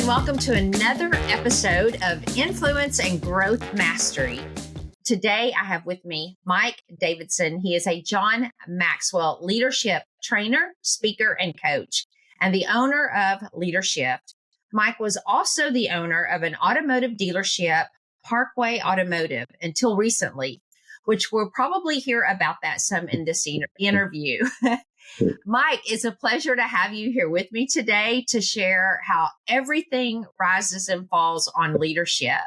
and welcome to another episode of Influence and Growth Mastery. Today, I have with me Mike Davidson. He is a John Maxwell leadership trainer, speaker, and coach, and the owner of Leadership. Mike was also the owner of an automotive dealership, Parkway Automotive, until recently, which we'll probably hear about that some in this interview. Mike, it's a pleasure to have you here with me today to share how everything rises and falls on leadership.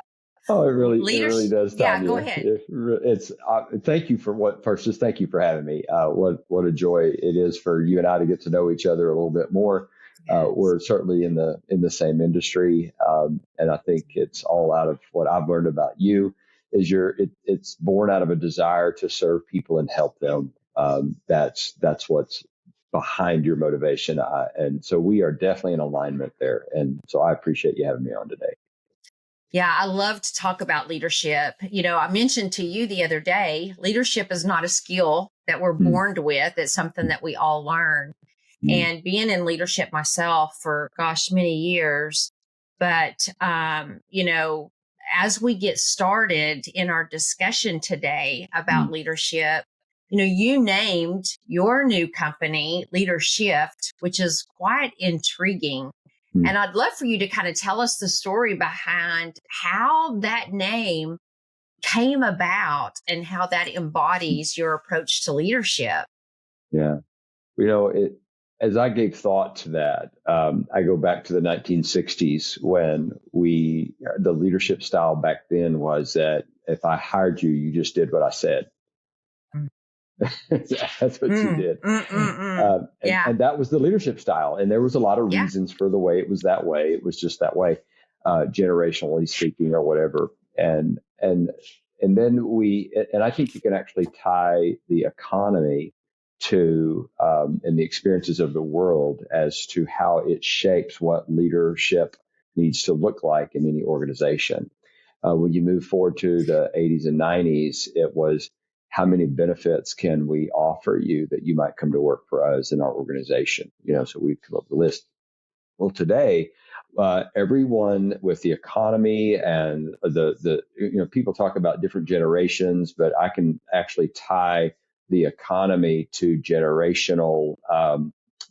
Oh, it really does, Tonya. Yeah, go ahead. Thank you thank you for having me. What a joy it is for you and I to get to know each other a little bit more. Yes. We're certainly in the same industry, and I think it's all out of what I've learned about you. It's born out of a desire to serve people and help them. That's what's behind your motivation, and so we are definitely in alignment there. And so I appreciate you having me on today. Yeah, I love to talk about leadership. You know, I mentioned to you the other day, leadership is not a skill that we're born with. It's something that we all learn. And being in leadership myself for, many years. But, as we get started in our discussion today about leadership, you named your new company Leadership, which is quite intriguing. And I'd love for you to kind of tell us the story behind how that name came about and how that embodies your approach to leadership. Yeah. As I gave thought to that, I go back to the 1960s when the leadership style back then was that if I hired you, you just did what I said. That's what you did. And that was the leadership style. And there was a lot of reasons for the way it was that way. It was just that way, generationally speaking or whatever. And then and I think you can actually tie the economy to and the experiences of the world as to how it shapes what leadership needs to look like in any organization. When you move forward to the 80s and 90s, it was how many benefits can we offer you that you might come to work for us in our organization? So we've come up with a list. Well, today, everyone with the economy and the people talk about different generations, but I can actually tie the economy to generational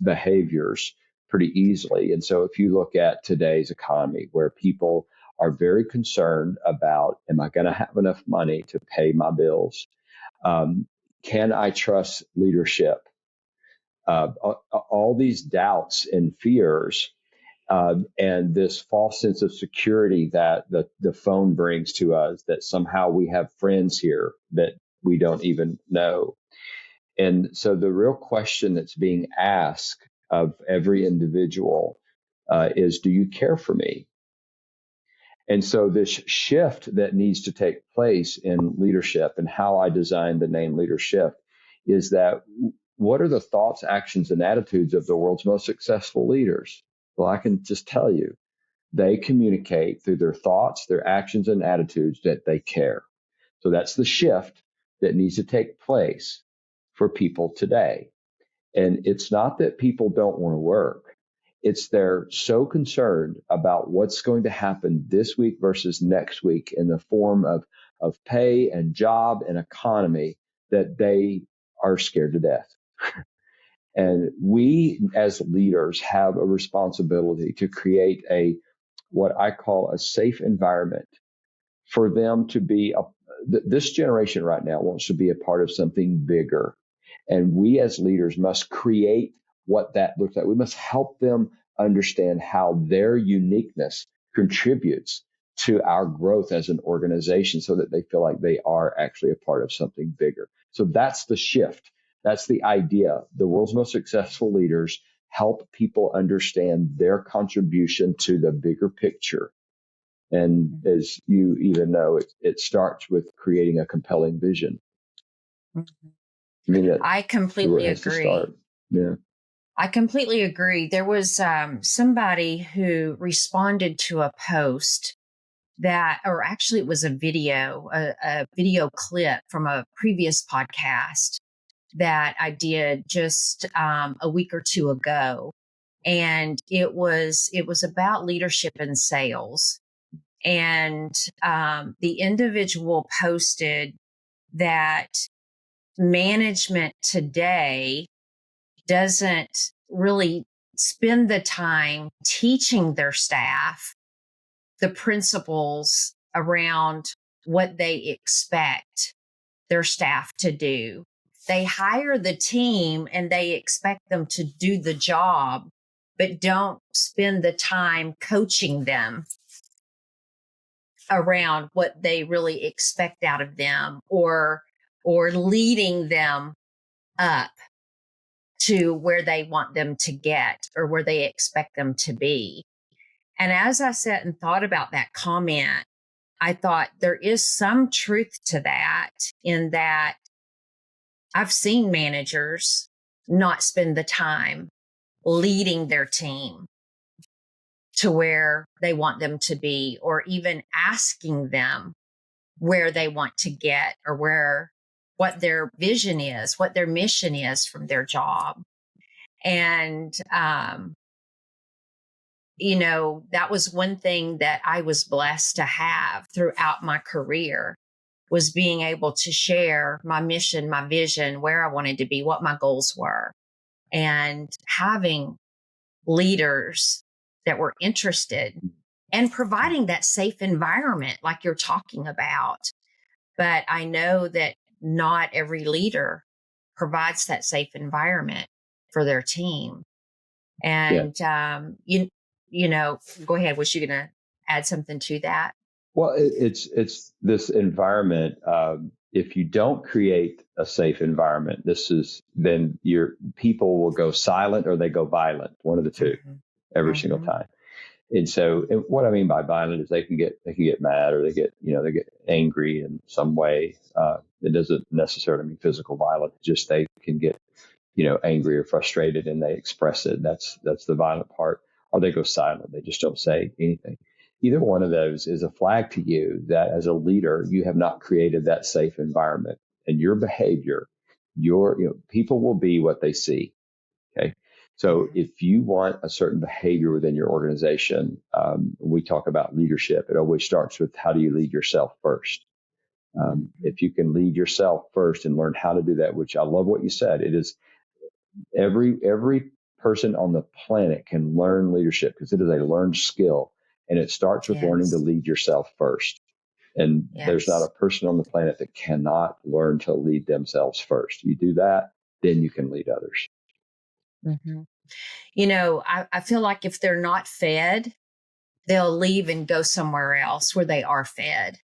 behaviors pretty easily. And so if you look at today's economy, where people are very concerned about, am I going to have enough money to pay my bills? Can I trust leadership? All these doubts and fears, and this false sense of security that the phone brings to us, that somehow we have friends here that we don't even know. And so the real question that's being asked of every individual is, do you care for me? And so this shift that needs to take place in leadership, and how I designed the name Leadership, is that what are the thoughts, actions, and attitudes of the world's most successful leaders? Well, I can just tell you, they communicate through their thoughts, their actions, and attitudes that they care. So that's the shift that needs to take place for people today. And it's not that people don't want to work. It's they're so concerned about what's going to happen this week versus next week in the form of pay and job and economy that they are scared to death. And we as leaders have a responsibility to create what I call a safe environment for them to be this generation right now wants to be a part of something bigger. And we as leaders must create what that looks like. We must help them understand how their uniqueness contributes to our growth as an organization, so that they feel like they are actually a part of something bigger. So that's the shift. That's the idea. The world's most successful leaders help people understand their contribution to the bigger picture. And as you even know, it starts with creating a compelling vision. I completely agree. Yeah. I completely agree. There was somebody who responded to a post or actually it was a video clip from a previous podcast that I did just a week or two ago. and it was about leadership and sales. And the individual posted that management today doesn't really spend the time teaching their staff the principles around what they expect their staff to do. They hire the team and they expect them to do the job, but don't spend the time coaching them around what they really expect out of them, or leading them up to where they want them to get or where they expect them to be. And as I sat and thought about that comment, I thought there is some truth to that, in that I've seen managers not spend the time leading their team to where they want them to be, or even asking them where they want to get, or what their vision is, what their mission is from their job. And, that was one thing that I was blessed to have throughout my career, was being able to share my mission, my vision, where I wanted to be, what my goals were, and having leaders that were interested, and providing that safe environment like you're talking about. But I know that not every leader provides that safe environment for their team. And, go ahead. Was you going to add something to that? Well, it's this environment. If you don't create a safe environment, then your people will go silent or they go violent, one of the two, every single time. And so, what I mean by violent is they can get mad, or they get angry in some way. It doesn't necessarily mean physical violence; just they can get angry or frustrated, and they express it. That's the violent part. Or they go silent; they just don't say anything. Either one of those is a flag to you that, as a leader, you have not created that safe environment, and your behavior, people will be what they see. Okay. So if you want a certain behavior within your organization, we talk about leadership. It always starts with, how do you lead yourself first? If you can lead yourself first and learn how to do that, which I love what you said, it is every person on the planet can learn leadership, because it is a learned skill, and it starts with learning to lead yourself first. And there's not a person on the planet that cannot learn to lead themselves first. You do that, then you can lead others. Mm-hmm. I feel like if they're not fed, they'll leave and go somewhere else where they are fed.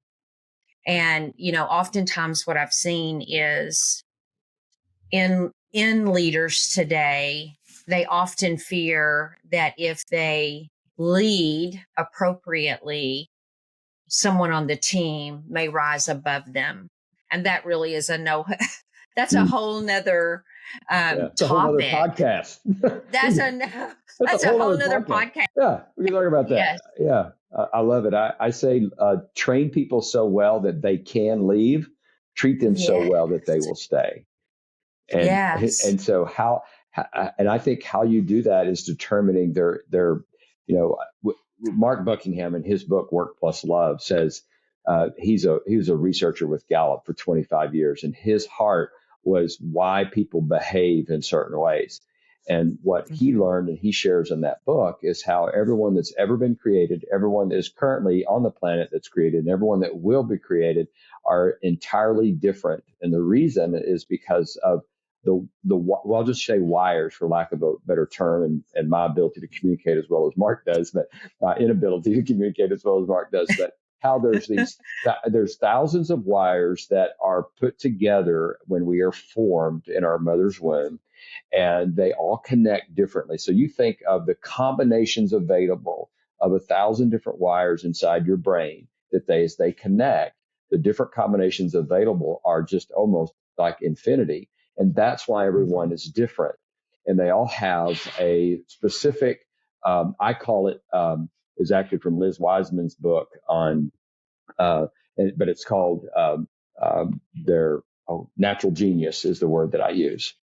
And, oftentimes what I've seen is in leaders today, they often fear that if they lead appropriately, someone on the team may rise above them. And that really is that's a whole nother topic. A whole nother podcast. That's a whole nother podcast. Yeah, we can talk about that. Yes. Yeah, I love it. I say train people so well that they can leave, treat them so well that they will stay. And so and I think how you do that is determining their Mark Buckingham, in his book Work Plus Love, says he was a researcher with Gallup for 25 years, and his heart was why people behave in certain ways. And what he learned, and he shares in that book, is how everyone that's ever been created, everyone that is currently on the planet that's created, and everyone that will be created are entirely different. And the reason is because of I'll just say wires, for lack of a better term, and my ability to communicate as well as Mark does, but my inability to communicate as well as Mark does. But how there's thousands of wires that are put together when we are formed in our mother's womb, and they all connect differently. So you think of the combinations available of 1,000 different wires inside your brain, that as they connect, the different combinations available are just almost like infinity. And that's why everyone is different. And they all have a specific, I call it, is actually from Liz Wiseman's book on, but it's called their natural genius is the word that I use.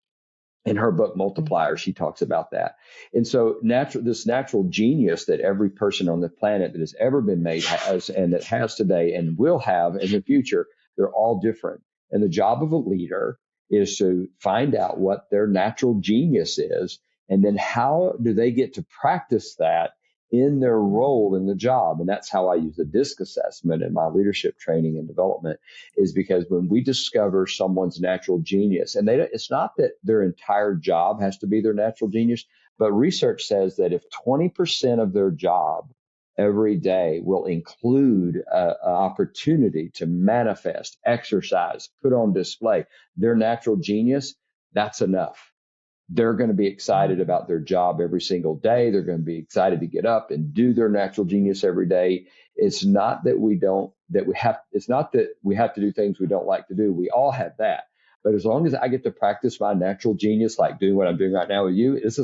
In her book Multiplier, she talks about that. And so this natural genius that every person on the planet that has ever been made has, and that has today and will have in the future, they're all different. And the job of a leader is to find out what their natural genius is, and then how do they get to practice that in their role in the job. And that's how I use the DISC assessment in my leadership training and development, is because when we discover someone's natural genius, and it's not that their entire job has to be their natural genius, but research says that if 20% of their job every day will include an opportunity to manifest, exercise, put on display their natural genius, that's enough. They're going to be excited about their job every single day. They're going to be excited to get up and do their natural genius every day. It's not that it's not that we have to do things we don't like to do. We all have that. But as long as I get to practice my natural genius, like doing what I'm doing right now with you, this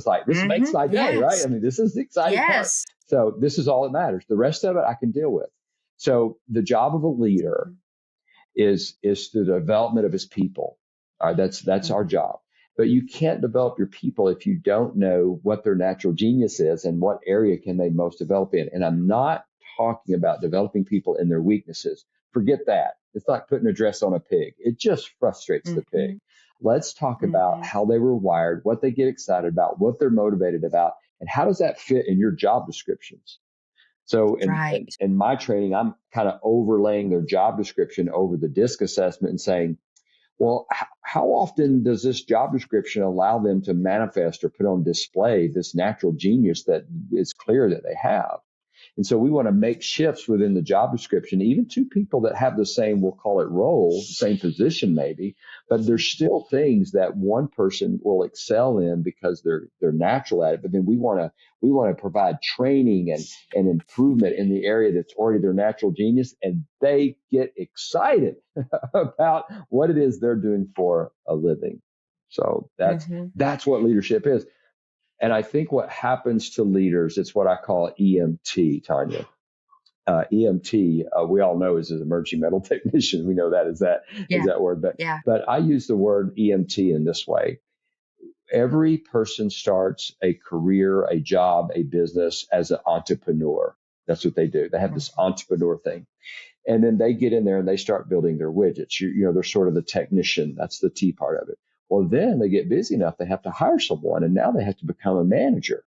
makes my day, right? I mean, this is the exciting part. So this is all that matters. The rest of it I can deal with. So the job of a leader is the development of his people. All right, that's our job. But you can't develop your people if you don't know what their natural genius is and what area can they most develop in. And I'm not talking about developing people in their weaknesses. Forget that. It's like putting a dress on a pig. It just frustrates the pig. Let's talk about how they were wired, what they get excited about, what they're motivated about, and how does that fit in your job descriptions. So in my training, I'm kind of overlaying their job description over the DISC assessment and saying, well, how often does this job description allow them to manifest or put on display this natural genius that is clear that they have? And so we want to make shifts within the job description, even to people that have the same, we'll call it role, same position maybe, but there's still things that one person will excel in because they're natural at it. But then we want to provide training and improvement in the area that's already their natural genius, and they get excited about what it is they're doing for a living. So that's what leadership is. And I think what happens to leaders, it's what I call EMT, Tonya. EMT, we all know is an emergency medical technician. We know that is that word. But I use the word EMT in this way. Every person starts a career, a job, a business as an entrepreneur. That's what they do. They have this entrepreneur thing. And then they get in there and they start building their widgets. They're sort of the technician. That's the T part of it. Well, then they get busy enough, they have to hire someone, and now they have to become a manager.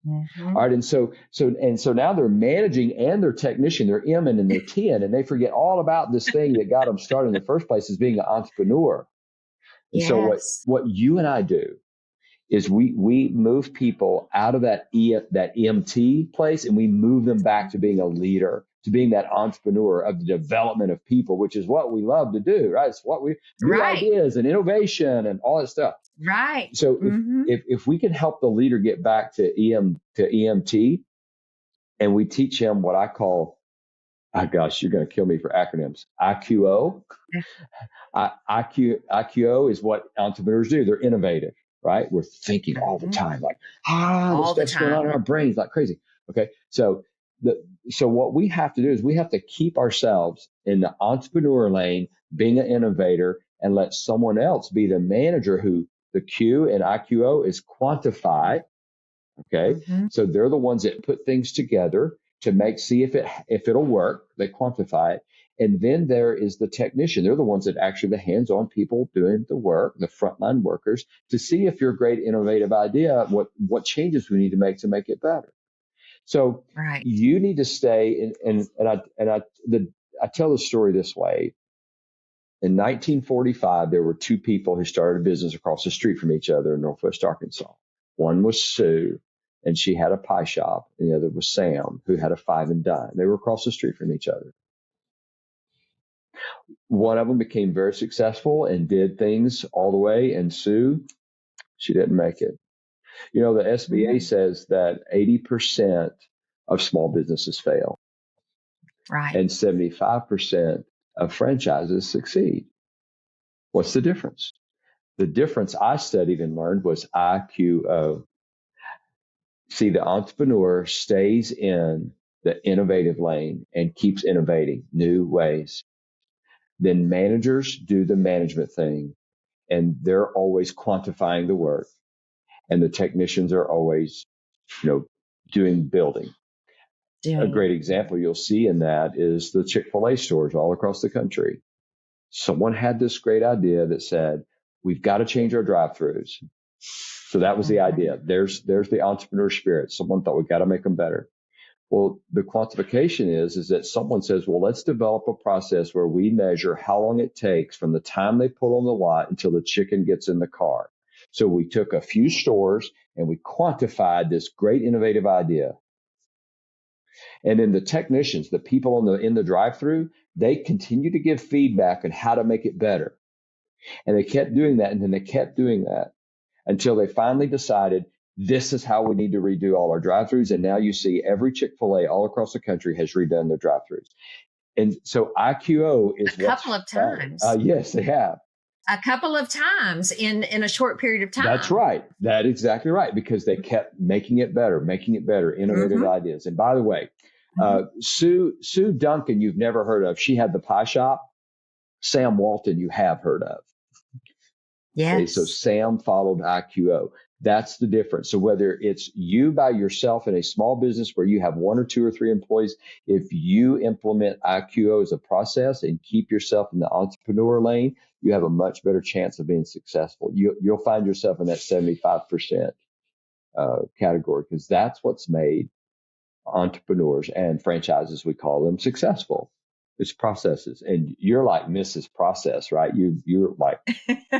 All right. And so now they're managing and they're technician, they're M and they're 10, and they forget all about this thing that got them started in the first place, as being an entrepreneur. And so what you and I do is we move people out of that EMT place, and we move them back to being a leader, to being that entrepreneur of the development of people, which is what we love to do, right? It's what new ideas and innovation and all that stuff. Right. So if we can help the leader get back to EMT, and we teach him what I call, oh gosh, you're going to kill me for acronyms, IQO. IQO is what entrepreneurs do. They're innovative, right? We're thinking all the time, like, this stuff's going on in our brains like crazy. Okay. So what we have to do is we have to keep ourselves in the entrepreneur lane, being an innovator, and let someone else be the manager who the Q in IQO is quantify. Okay. So they're the ones that put things together to see if it'll work. They quantify it. And then there is the technician. They're the ones that actually the hands-on people doing the work, the frontline workers, to see if your great innovative idea, what changes we need to make it better. So you need to stay I tell the story this way. In 1945, there were two people who started a business across the street from each other in Northwest Arkansas. One was Sue, and she had a pie shop. And the other was Sam, who had a five and dime. They were across the street from each other. One of them became very successful and did things all the way, and Sue, she didn't make it. The SBA says that 80% of small businesses fail. Right. And 75% of franchises succeed. What's the difference? The difference I studied and learned was IQO. See, the entrepreneur stays in the innovative lane and keeps innovating new ways. Then managers do the management thing, and they're always quantifying the work, and the technicians are always, doing building. A great example you'll see in that is the Chick-fil-A stores all across the country. Someone had this great idea that said, we've got to change our drive-thrus. So that was the idea. There's the entrepreneur spirit. Someone thought we've got to make them better. Well, the quantification is that someone says, well, let's develop a process where we measure how long it takes from the time they pull on the lot until the chicken gets in the car. So we took a few stores and we quantified this great innovative idea. And then the technicians, the people in the drive-thru, they continue to give feedback on how to make it better. And they kept doing that, and then they kept doing that until they finally decided this is how we need to redo all our drive-thrus. And now you see every Chick-fil-A all across the country has redone their drive-thrus. And so IQO is a couple of times. Yes, they have. A couple of times in a short period of time. That's right. That's exactly right. Because they kept making it better, innovative ideas. And by the way, Sue Duncan, you've never heard of. She had the pie shop. Sam Walton, you have heard of. Yes. Okay, so Sam followed IQO. That's the difference. So whether it's you by yourself in a small business where you have 1 or 2 or 3 employees, if you implement IQO as a process and keep yourself in the entrepreneur lane, you have a much better chance of being successful. You'll find yourself in that 75% category, because that's what's made entrepreneurs and franchises, we call them, successful. It's processes. And you're like Mrs. Process, right? You're like,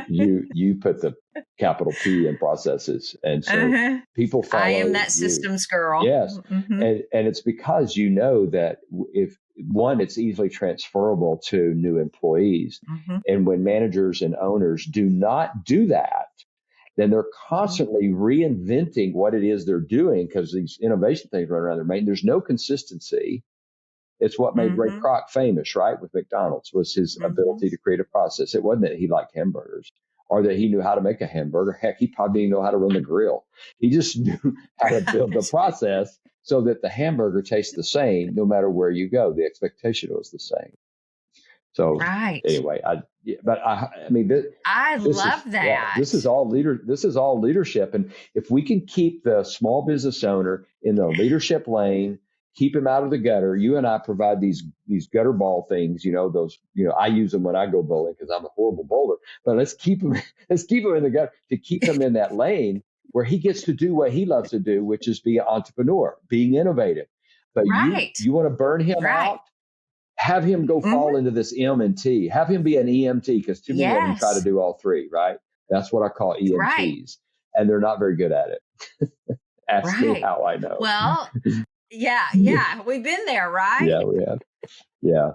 you put the capital P in processes. And so people follow. I am that systems girl. Yes. Mm-hmm. And it's because you know that if one, it's easily transferable to new employees. Mm-hmm. And when managers and owners do not do that, then they're constantly reinventing what it is they're doing, because these innovation things run around their mind. There's no consistency. It's what made Ray Kroc famous, right? With McDonald's, was his ability to create a process. It wasn't that he liked hamburgers or that he knew how to make a hamburger. Heck, he probably didn't know how to run the grill. He just knew how to build the process so that the hamburger tastes the same no matter where you go. The expectation was the same. So anyway, I love that. Yeah, this is all leadership. And if we can keep the small business owner in the leadership lane, keep him out of the gutter. You and I provide these gutter ball things, I use them when I go bowling because I'm a horrible bowler, but let's keep him in the gutter to keep him in that lane where he gets to do what he loves to do, which is be an entrepreneur, being innovative. But you want to burn him out? Have him go fall into this M and T. Have him be an EMT, because too many of them try to do all three, right? That's what I call EMTs. And they're not very good at it. Ask me how I know. Well, yeah. We've been there, right? Yeah, we have. Yeah.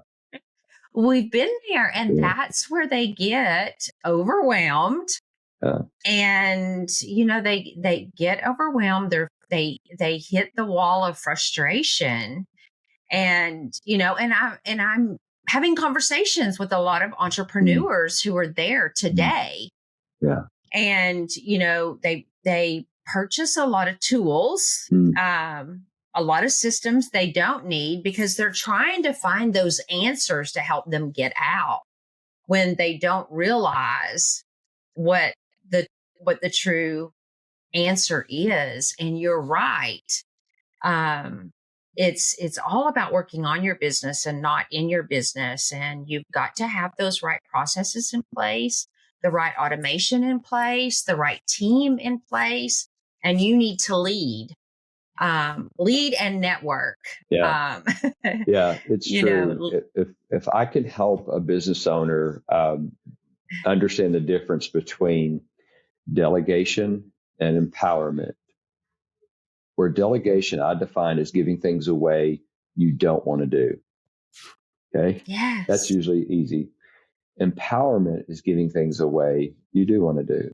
We've been there, and that's where they get overwhelmed. And, they get overwhelmed. They hit the wall of frustration. And, I'm having conversations with a lot of entrepreneurs who are there today. Yeah. And, they purchase a lot of tools, a lot of systems they don't need, because they're trying to find those answers to help them get out, when they don't realize what the true answer is. And you're right. It's all about working on your business and not in your business. And you've got to have those right processes in place, the right automation in place, the right team in place, and you need to lead and network. Yeah. It's true. If I could help a business owner understand the difference between delegation and empowerment, where delegation I define as giving things away you don't want to do. Okay. Yes. That's usually easy. Empowerment is giving things away you do want to do.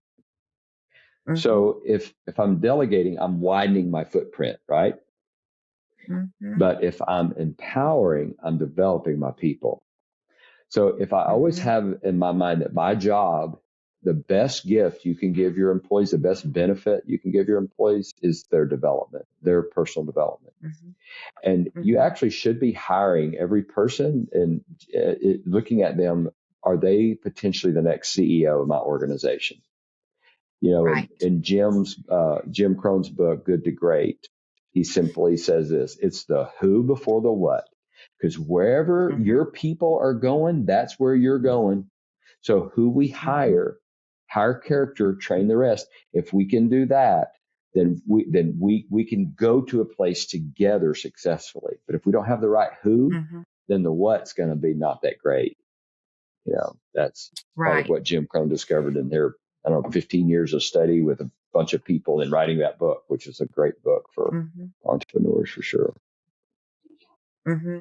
Mm-hmm. So if I'm delegating, I'm widening my footprint, right? Mm-hmm. But if I'm empowering, I'm developing my people. So if I always have in my mind that my job, the best gift you can give your employees, the best benefit you can give your employees is their development, their personal development. Mm-hmm. And you actually should be hiring every person and looking at them are they potentially the next CEO of my organization? Right. In Jim Crone's book, Good to Great, he simply says this: it's the who before the what. Because wherever Mm-hmm. your people are going, that's where you're going. So who we Mm-hmm. hire character, train the rest. If we can do that, then we can go to a place together successfully. But if we don't have the right who, Mm-hmm. then the what's going to be not that great. That's part of Right. what Jim Crone discovered in their, 15 years of study with a bunch of people in writing that book, which is a great book for Mm-hmm. entrepreneurs for sure. Mm-hmm.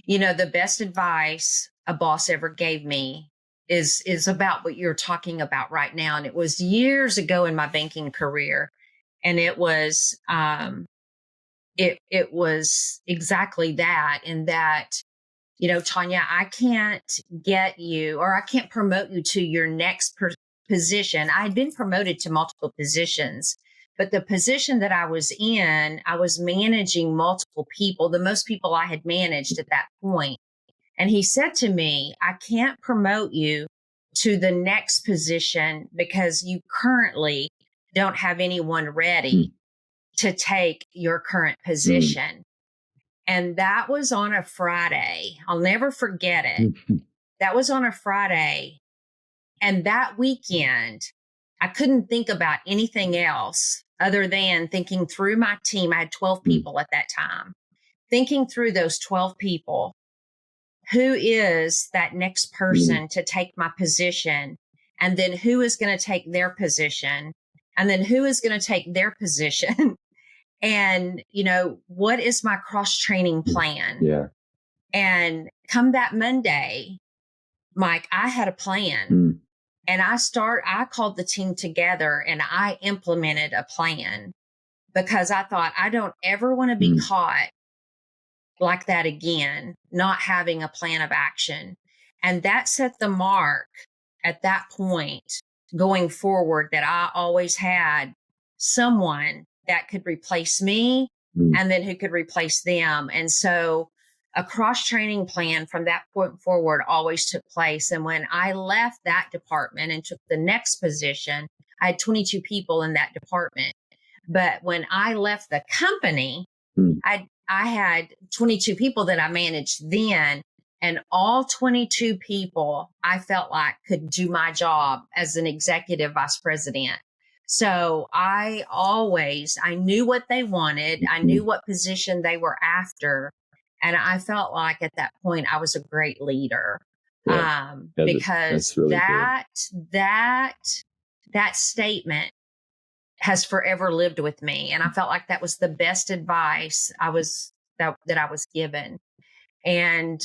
The best advice a boss ever gave me is about what you're talking about right now. And it was years ago in my banking career. And it was it was exactly that, in that, Tonya, I can't get you, or I can't promote you to your next position. I had been promoted to multiple positions, but the position that I was in, I was managing multiple people, the most people I had managed at that point. And he said to me, I can't promote you to the next position because you currently don't have anyone ready to take your current position. And that was on a Friday. I'll never forget it. That was on a Friday. And that weekend, I couldn't think about anything else other than thinking through my team. I had 12 people at that time. Thinking through those 12 people, who is that next person to take my position? And then who is going to take their position? And then who is going to take their position? And, what is my cross training plan? Yeah. And come that Monday, Mike, I had a plan. And I called the team together and I implemented a plan, because I thought, I don't ever want to be caught like that again, not having a plan of action. And that set the mark at that point going forward, that I always had someone that could replace me and then who could replace them. And so a cross training plan from that point forward always took place. And when I left that department and took the next position, I had 22 people in that department. But when I left the company, I had 22 people that I managed then, and all 22 people I felt like could do my job as an executive vice president. So I knew what they wanted. I knew what position they were after. And I felt like at that point I was a great leader. Yeah. Because that's really that statement has forever lived with me. And I felt like that was the best advice that I was given. And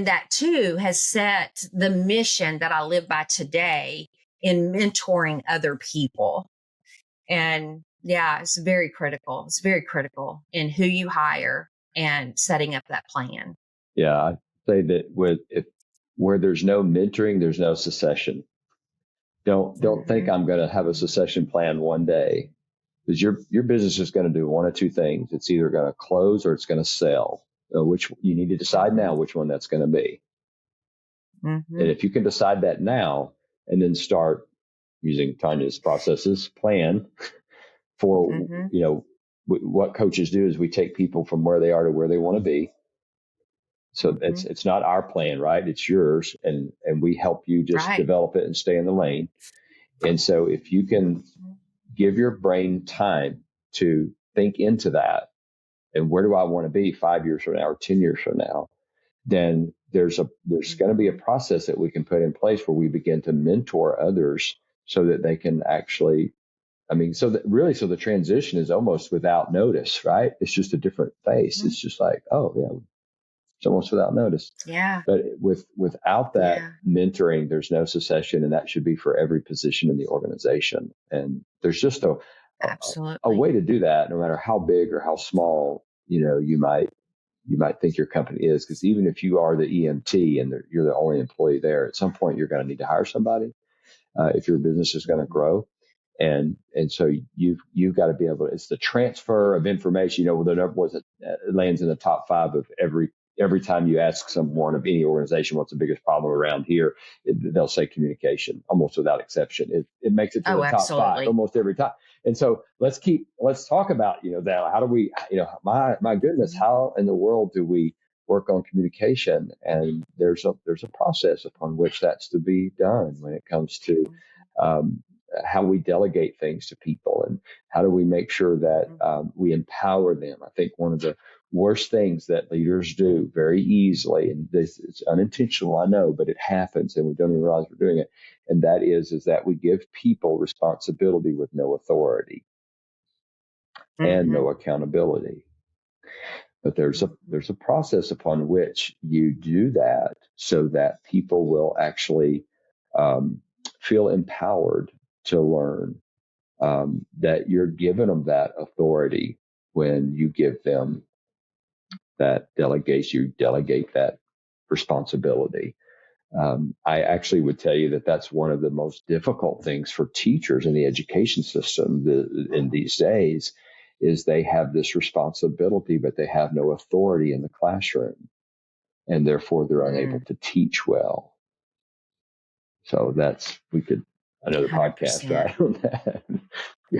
that too has set the mission that I live by today in mentoring other people. And yeah, it's very critical. It's very critical in who you hire and setting up that plan. Yeah. I say that where there's no mentoring, there's no succession. Don't think I'm going to have a succession plan one day, because your business is going to do one of two things. It's either going to close or it's going to sell. Which you need to decide now which one that's going to be. And if you can decide that now and then start using Tonya's processes, plan for, what coaches do is we take people from where they are to where they want to be. So it's not our plan, right? It's yours. And we help you just develop it and stay in the lane. And so if you can give your brain time to think into that, and where do I want to be 5 years from now or 10 years from now, then there's going to be a process that we can put in place where we begin to mentor others so that they can actually, so the transition is almost without notice, right? It's just a different face. It's just like, oh yeah, it's almost without notice. Yeah. But without that mentoring, there's no succession, and that should be for every position in the organization. And there's just a way to do that, no matter how big or how small, you might think your company is, because even if you are the EMT and you're the only employee there, at some point you're going to need to hire somebody if your business is going to grow. And so you've got to be able to, it's the transfer of information, the number was it lands in the top 5 of every every time you ask someone of any organization, what's the biggest problem around here, they'll say communication, almost without exception. It makes it to Oh, the top five absolutely. almost every time. And so let's talk about, that. How do we, my goodness, how in the world do we work on communication? And there's a process upon which that's to be done when it comes to, how we delegate things to people, and how do we make sure that we empower them. I think one of the worst things that leaders do very easily, and this is unintentional, I know, but it happens and we don't even realize we're doing it, and that is that we give people responsibility with no authority and no accountability. But there's a process upon which you do that so that people will actually feel empowered to learn, that you're giving them that authority when you give them that delegation, you delegate that responsibility. I actually would tell you that that's one of the most difficult things for teachers in the education system in these days, is they have this responsibility, but they have no authority in the classroom, and therefore they're unable to teach well. So we could another 100%. Podcast, right? On that.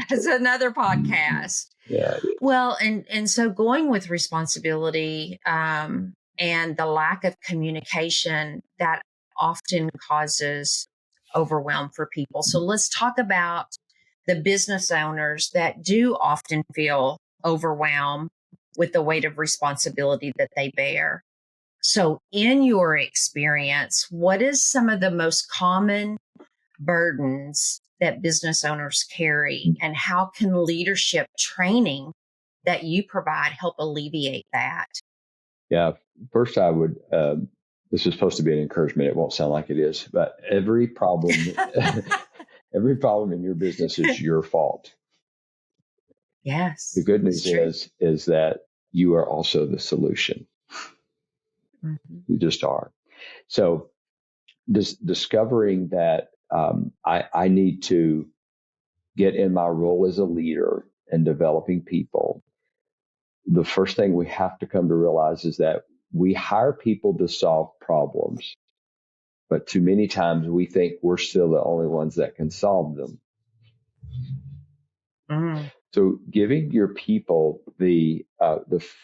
That's another podcast. Yeah. Well, and so going with responsibility, and the lack of communication, that often causes overwhelm for people. So let's talk about the business owners that do often feel overwhelmed with the weight of responsibility that they bear. So in your experience, what is some of the most common burdens that business owners carry, and how can leadership training that you provide help alleviate that? Yeah. First, I would, this is supposed to be an encouragement. It won't sound like it is, but every problem, every problem in your business is your fault. Yes. The good news is that you are also the solution. You just are. So discovering that I need to get in my role as a leader and developing people, the first thing we have to come to realize is that we hire people to solve problems, but too many times we think we're still the only ones that can solve them. So giving your people the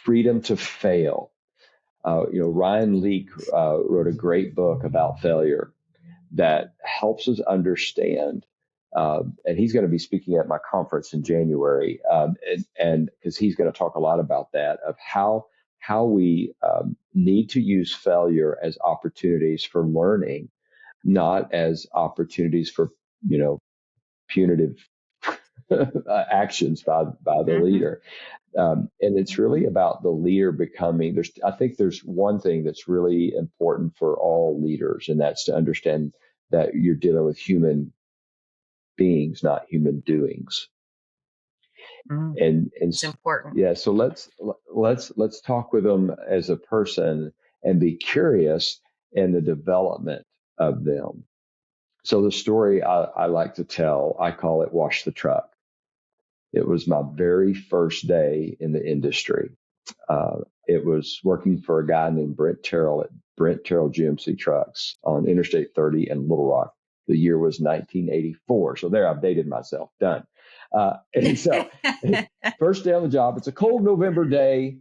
freedom to fail. Ryan Leake wrote a great book about failure that helps us understand, and he's going to be speaking at my conference in January, and because he's going to talk a lot about that, of how we need to use failure as opportunities for learning, not as opportunities for punitive actions by the leader. And it's really about the leader becoming, I think there's one thing that's really important for all leaders, and that's to understand that you're dealing with human beings, not human doings. And it's important. Yeah. So let's talk with them as a person and be curious in the development of them. So the story I like to tell, I call it Wash the Truck. It was my very first day in the industry. It was working for a guy named Brent Terrell at Brent Terrell GMC Trucks on Interstate 30 in Little Rock. The year was 1984. So there, I've dated myself. Done. And so first day on the job, it's a cold November day.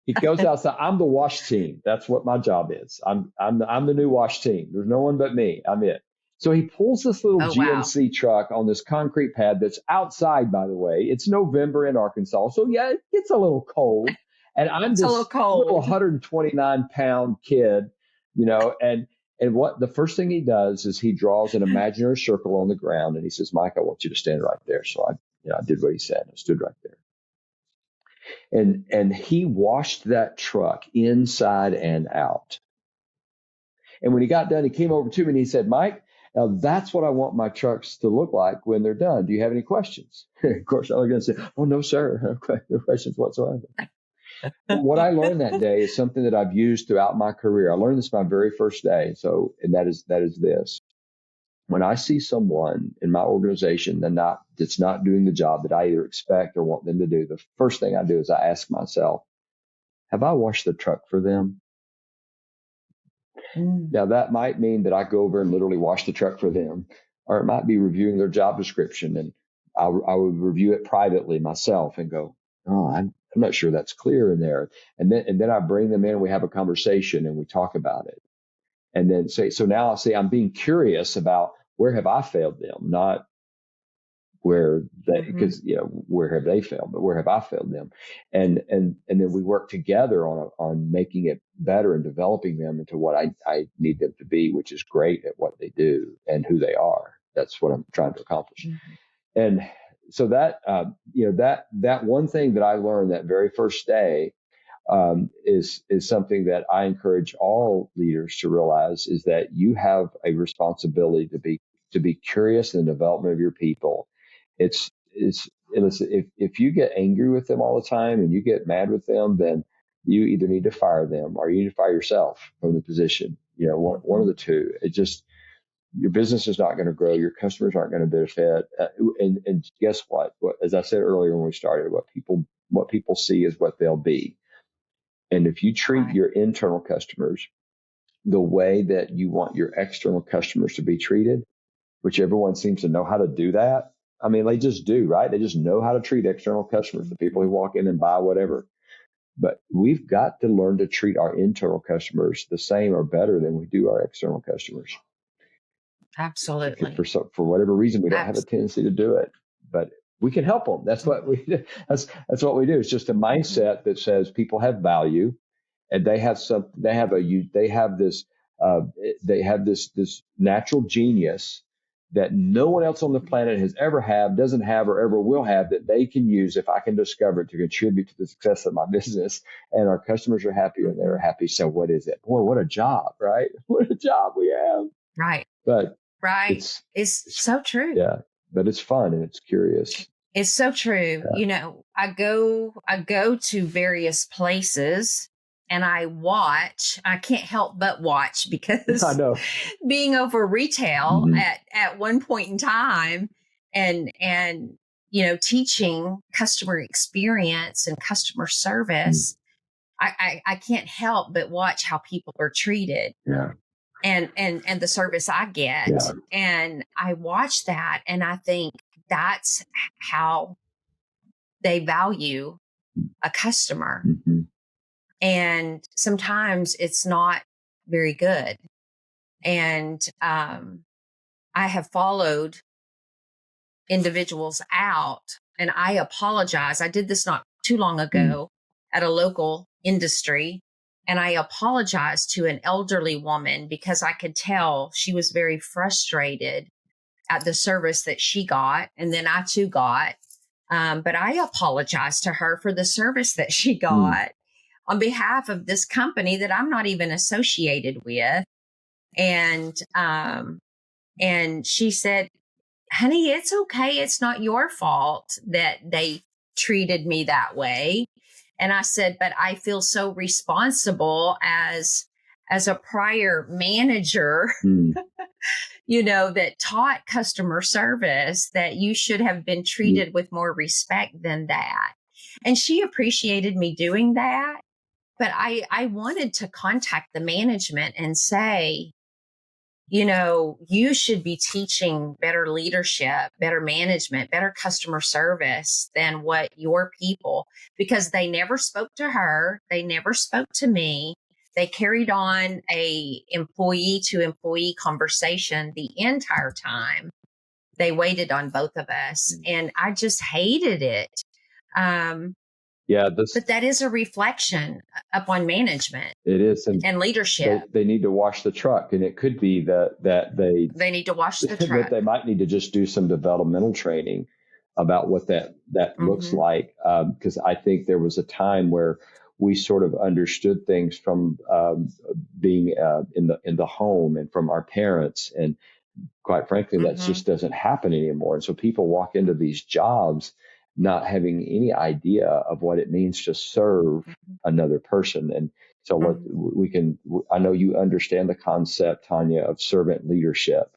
He goes outside. I'm the wash team. That's what my job is. I'm the new wash team. There's no one but me. I'm it. So he pulls this little GMC truck on this concrete pad that's outside, by the way. It's November in Arkansas. So yeah, it gets a little cold. And I'm this little 129-pound kid, and what the first thing he does is he draws an imaginary circle on the ground, and he says, "Mike, I want you to stand right there." So I did what he said. I stood right there. And he washed that truck inside and out. And when he got done, he came over to me and he said, "Mike, now that's what I want my trucks to look like when they're done. Do you have any questions?" Of course, I was going to say, "Oh, no, sir. No questions whatsoever." What I learned that day is something that I've used throughout my career. I learned this my very first day. And that is this. When I see someone in my organization that's not doing the job that I either expect or want them to do, the first thing I do is I ask myself, have I washed the truck for them? Now, that might mean that I go over and literally wash the truck for them, or it might be reviewing their job description, and I would review it privately myself and go, oh, I'm not sure that's clear in there. And then I bring them in and we have a conversation and we talk about it. And then so now I say I'm being curious about where have I failed them, not where they, because where have they failed, but where have I failed them? And then we work together on making it better and developing them into what I need them to be, which is great at what they do and who they are. That's what I'm trying to accomplish. And so that that one thing that I learned that very first day is something that I encourage all leaders to realize, is that you have a responsibility to be curious in the development of your people. If you get angry with them all the time and you get mad with them, then you either need to fire them or you need to fire yourself from the position. One of the two. It just, your business is not going to grow. Your customers aren't going to benefit. And guess what? As I said earlier when we started, what people see is what they'll be. And if you treat your internal customers the way that you want your external customers to be treated, which everyone seems to know how to do that. I mean, they just do, right? They just know how to treat external customers, the people who walk in and buy whatever. But we've got to learn to treat our internal customers the same or better than we do our external customers. Absolutely. For whatever reason, we don't have a tendency to do it, but we can help them. That's what we do. That's what we do. It's just a mindset that says people have value, and they have this natural genius that no one else on the planet has ever had, doesn't have, or ever will have, that they can use if I can discover it to contribute to the success of my business. And our customers are happy and they're happy. So what is it? Boy, what a job, right? What a job we have. Right. But it's so true. Yeah. But it's fun and it's curious. It's so true. Yeah. I go to various places and I can't help but watch, because I know, being over retail at one point in time and teaching customer experience and customer service, I can't help but watch how people are treated. Yeah. And the service I get. Yeah. And I watch that and I think that's how they value a customer. And sometimes it's not very good. And I have followed individuals out, and I apologize. I did this not too long ago at a local industry. And I apologized to an elderly woman because I could tell she was very frustrated at the service that she got. And then I too got. But I apologized to her for the service that she got on behalf of this company that I'm not even associated with. And she said, honey, it's okay. It's not your fault that they treated me that way. And I said, but I feel so responsible as a prior manager, that taught customer service, that you should have been treated with more respect than that. And she appreciated me doing that. But I wanted to contact the management and say, you should be teaching better leadership, better management, better customer service than what your people, because they never spoke to her. They never spoke to me. They carried on a employee to employee conversation the entire time. They waited on both of us, and I just hated it. But that is a reflection upon management. It is, and leadership. They need to wash the truck, and it could be that they need to wash the truck. That they might need to just do some developmental training about what that looks like, because I think there was a time where we sort of understood things from being in the home and from our parents, and quite frankly, that just doesn't happen anymore. And so people walk into these jobs not having any idea of what it means to serve another person. And so what I know you understand the concept, Tonya, of servant leadership.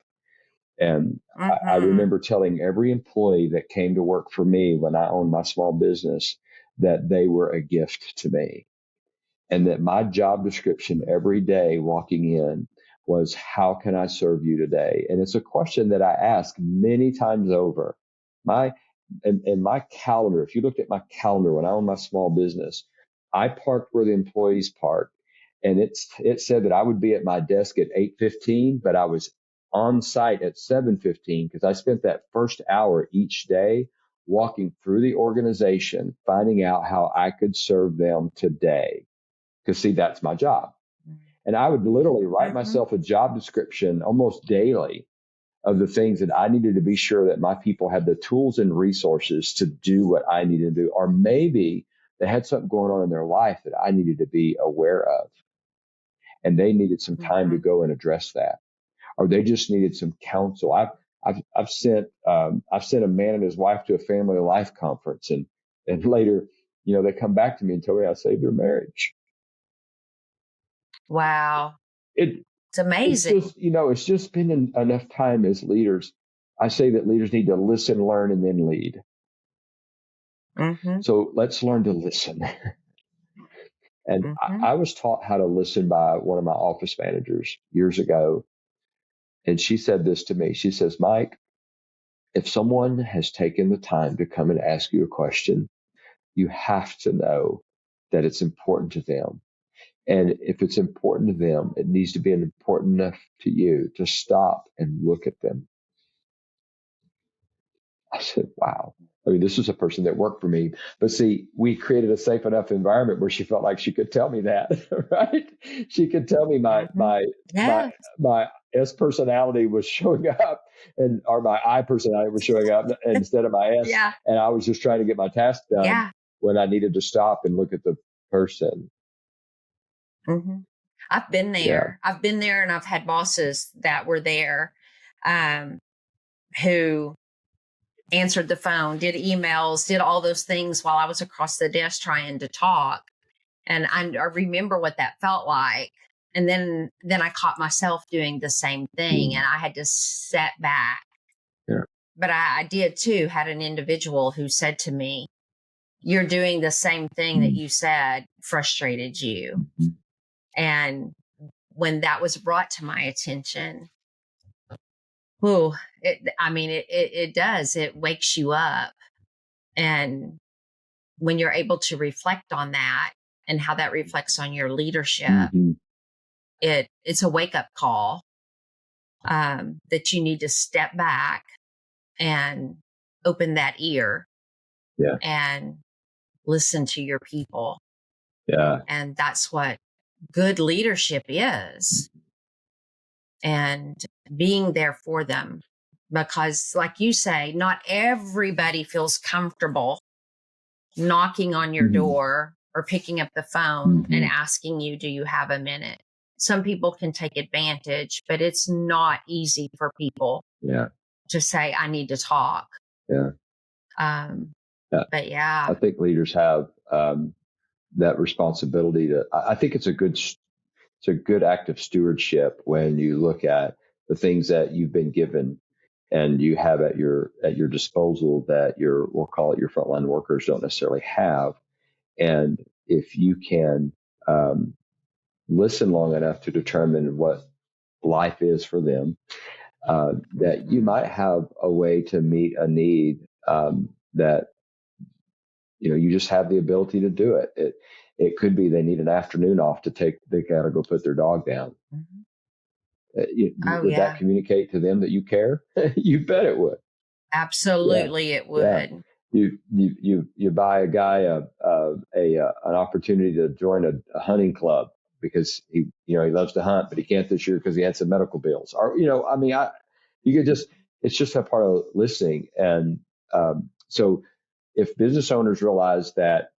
And I remember telling every employee that came to work for me when I owned my small business that they were a gift to me. And that my job description every day walking in was, how can I serve you today? And it's a question that I ask many times over. In my calendar, if you looked at my calendar when I owned my small business, I parked where the employees park. And it said that I would be at my desk at 8:15, but I was on site at 7:15 because I spent that first hour each day walking through the organization, finding out how I could serve them today. Because see, that's my job. And I would literally write myself a job description almost daily of the things that I needed to be sure that my people had the tools and resources to do what I needed to do. Or maybe they had something going on in their life that I needed to be aware of. And they needed some time to go and address that. Or they just needed some counsel. I've sent a man and his wife to a family life conference, and later, they come back to me and tell me I saved their marriage. Wow. It's amazing. It's just been enough time as leaders. I say that leaders need to listen, learn, and then lead. So let's learn to listen. And I was taught how to listen by one of my office managers years ago. And she said this to me. She says, Mike, if someone has taken the time to come and ask you a question, you have to know that it's important to them. And if it's important to them, it needs to be important enough to you to stop and look at them. I said, wow. I mean, this was a person that worked for me. But see, we created a safe enough environment where she felt like she could tell me that, right? She could tell me my S personality was showing up, or my I personality was showing up instead of my S. Yeah. And I was just trying to get my task done when I needed to stop and look at the person. I've been there. Yeah. I've been there, and I've had bosses that were there who answered the phone, did emails, did all those things while I was across the desk trying to talk. And I remember what that felt like. And then I caught myself doing the same thing, and I had to step back. Yeah. But I did too, had an individual who said to me, you're doing the same thing that you said frustrated you. And when that was brought to my attention, it does. It wakes you up. And when you're able to reflect on that and how that reflects on your leadership, it's a wake-up call that you need to step back and open that ear and listen to your people. Yeah. And that's what good leadership is. And being there for them. Because like you say, not everybody feels comfortable knocking on your door or picking up the phone and asking you, do you have a minute? Some people can take advantage, but it's not easy for people to say, I need to talk. Yeah. But yeah. I think leaders have that responsibility to, I think it's a good act of stewardship when you look at the things that you've been given and you have at your disposal that we'll call it your frontline workers don't necessarily have. And if you can listen long enough to determine what life is for them, that you might have a way to meet a need that you just have the ability to do it. It could be they need an afternoon off they got to go put their dog down. Would that communicate to them that you care? You bet it would. Absolutely, it would. Yeah. You buy a guy an opportunity to join a hunting club because he loves to hunt, but he can't this year because he had some medical bills. Or it's just a part of listening. And so if business owners realize that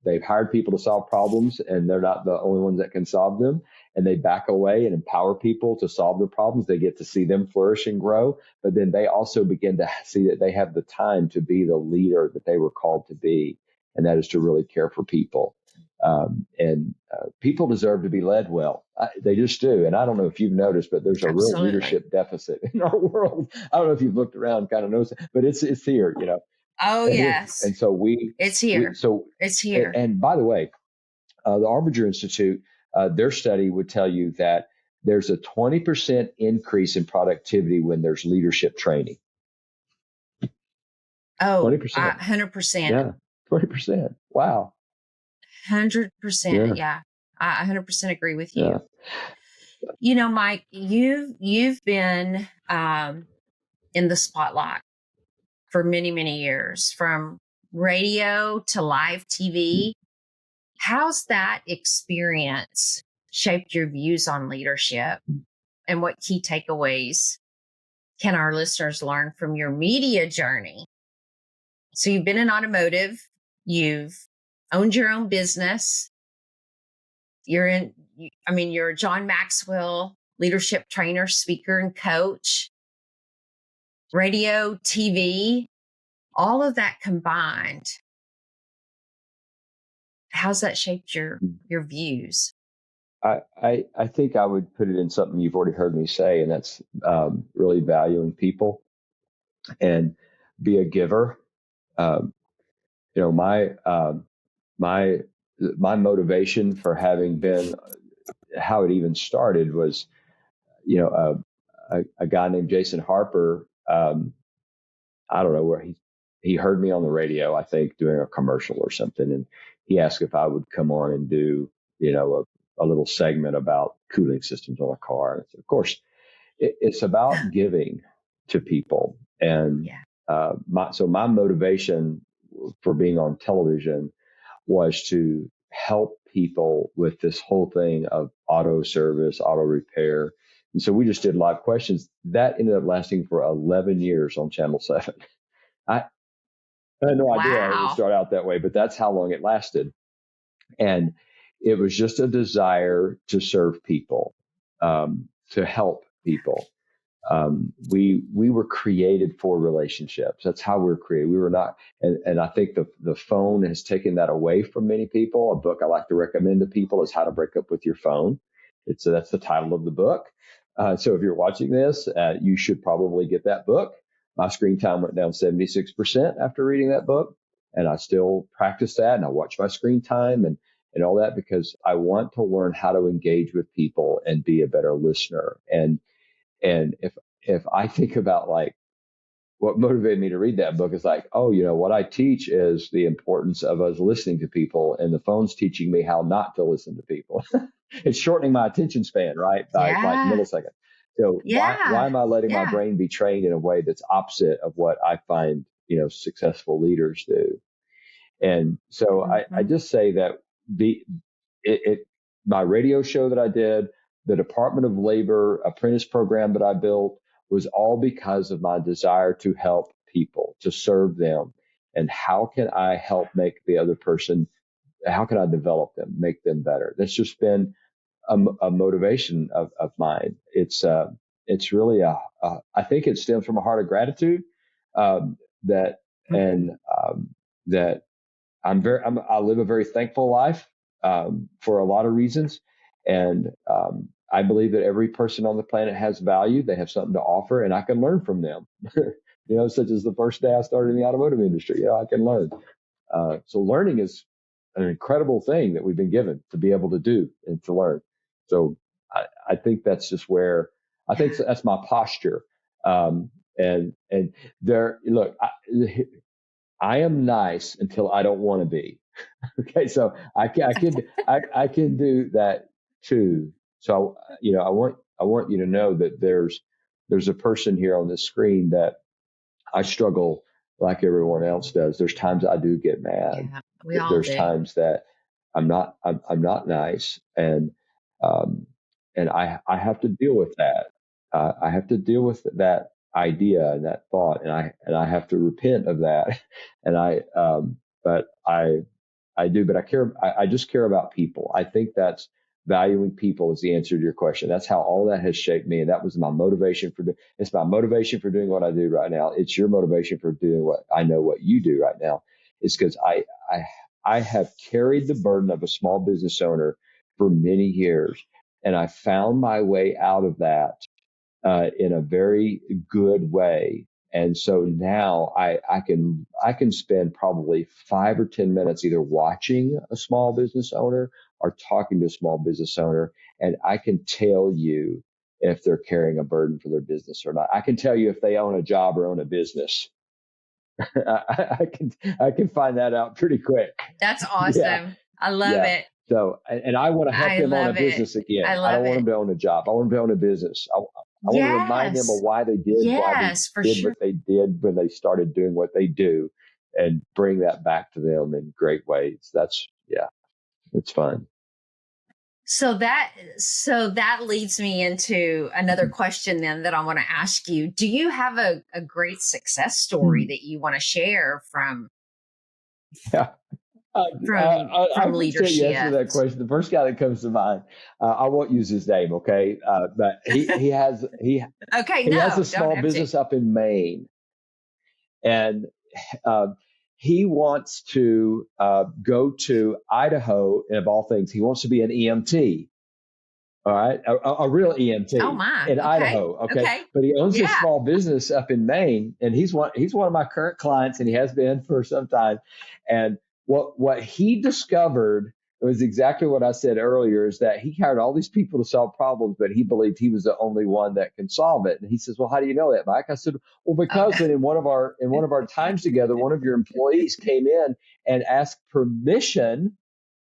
they've hired people to solve problems and they're not the only ones that can solve them, and they back away and empower people to solve their problems, they get to see them flourish and grow. But then they also begin to see that they have the time to be the leader that they were called to be, and that is to really care for people. And people deserve to be led well. They just do. And I don't know if you've noticed, but there's a real leadership deficit in our world. I don't know if you've looked around, kind of noticed, but it's here, Oh, yes. And so it's here. It's here. And by the way, the Arbinger Institute, their study would tell you that there's a 20% increase in productivity when there's leadership training. Oh, 20%. 100%. Yeah, 20%. Wow. 100%. Yeah, Yeah. I 100% agree with yeah. you. Mike, you've been in the spotlight for many, many years, from radio to live TV. How's that experience shaped your views on leadership, and what key takeaways can our listeners learn from your media journey? So you've been in automotive, you've owned your own business. You're a John Maxwell leadership trainer, speaker, and coach, radio, TV, all of that combined. How's that shaped your views? I think I would put it in something you've already heard me say, and that's really valuing people and be a giver. Um, my motivation for having been how it even started was, a guy named Jason Harper. I don't know where he heard me on the radio, I think, doing a commercial or something, and he asked if I would come on and do, a little segment about cooling systems on a car. And of course, it's about giving to people, and my motivation for being on television was to help people with this whole thing of auto service, auto repair. And so we just did live questions. That ended up lasting for 11 years on Channel 7. I, I had no idea it would Wow. start out that way, but that's how long it lasted. And it was just a desire to serve people, to help people. We were created for relationships. That's how we were created. We were not, and I think the phone has taken that away from many people. A book I like to recommend to people is How to Break Up with Your Phone. That's the title of the book. So if you're watching this, you should probably get that book. My screen time went down 76% after reading that book, and I still practice that, and I watch my screen time and all that, because I want to learn how to engage with people and be a better listener. And if I think about like what motivated me to read that book, is like, oh, what I teach is the importance of us listening to people, and the phone's teaching me how not to listen to people. It's shortening my attention span, right, by like milliseconds. So why am I letting my brain be trained in a way that's opposite of what I find successful leaders do? And so I just say that my radio show that I did, the Department of Labor apprentice program that I built, was all because of my desire to help people, to serve them. And how can I help make the other person, how can I develop them, make them better? That's just been a motivation of mine. It's really I think it stems from a heart of gratitude, that, and that I live a very thankful life, for a lot of reasons. And I believe that every person on the planet has value. They have something to offer, and I can learn from them. Such as the first day I started in the automotive industry, I can learn. So learning is an incredible thing that we've been given to be able to do and to learn. So I think that's just where I think that's my posture. And there, look, I am nice until I don't want to be. Okay, so I can do that too. So I want you to know that there's a person here on the screen that I struggle like everyone else does. There's times I do get mad. Yeah, we all There's do. times that I'm not nice, and I have to deal with that. I have to deal with that idea and that thought, and I have to repent of that. And but I do, but I care. I just care about people. I think that's valuing people is the answer to your question. That's how all that has shaped me. And that was my motivation it's my motivation for doing what I do right now. It's your motivation for doing what I know what you do right now. It's because I have carried the burden of a small business owner for many years. And I found my way out of that, in a very good way. And so now I can spend probably 5 or 10 minutes either watching a small business owner are talking to a small business owner, and I can tell you if they're carrying a burden for their business or not. I can tell you if they own a job or own a business. I can find that out pretty quick. That's awesome. Yeah. I love Yeah. it. So, and I want to help I them own a love it. business again. I I love don't want it. them to own a job. I want them to own a business. I want to remind them of Yes. why they did Yes, for did sure. what they did when they started doing what they do, and bring that back to them in great ways. It's fun. So that leads me into another question then that I want to ask you. Do you have a great success story that you want to share from Yeah. I leadership? You answer that question. The first guy that comes to mind, I won't use his name, okay? But he has a small business up in Maine, and he wants to go to Idaho, and of all things, he wants to be an EMT. All right, a real EMT in Idaho. Okay, but he owns a small business up in Maine, and he's one of my current clients, and he has been for some time. And what he discovered was exactly what I said earlier: is that he hired all these people to solve problems, but he believed he was the only one that can solve it. And he says, "Well, how do you know that, Mike?" I said, "Well, because in one of our times together, one of your employees came in and asked permission."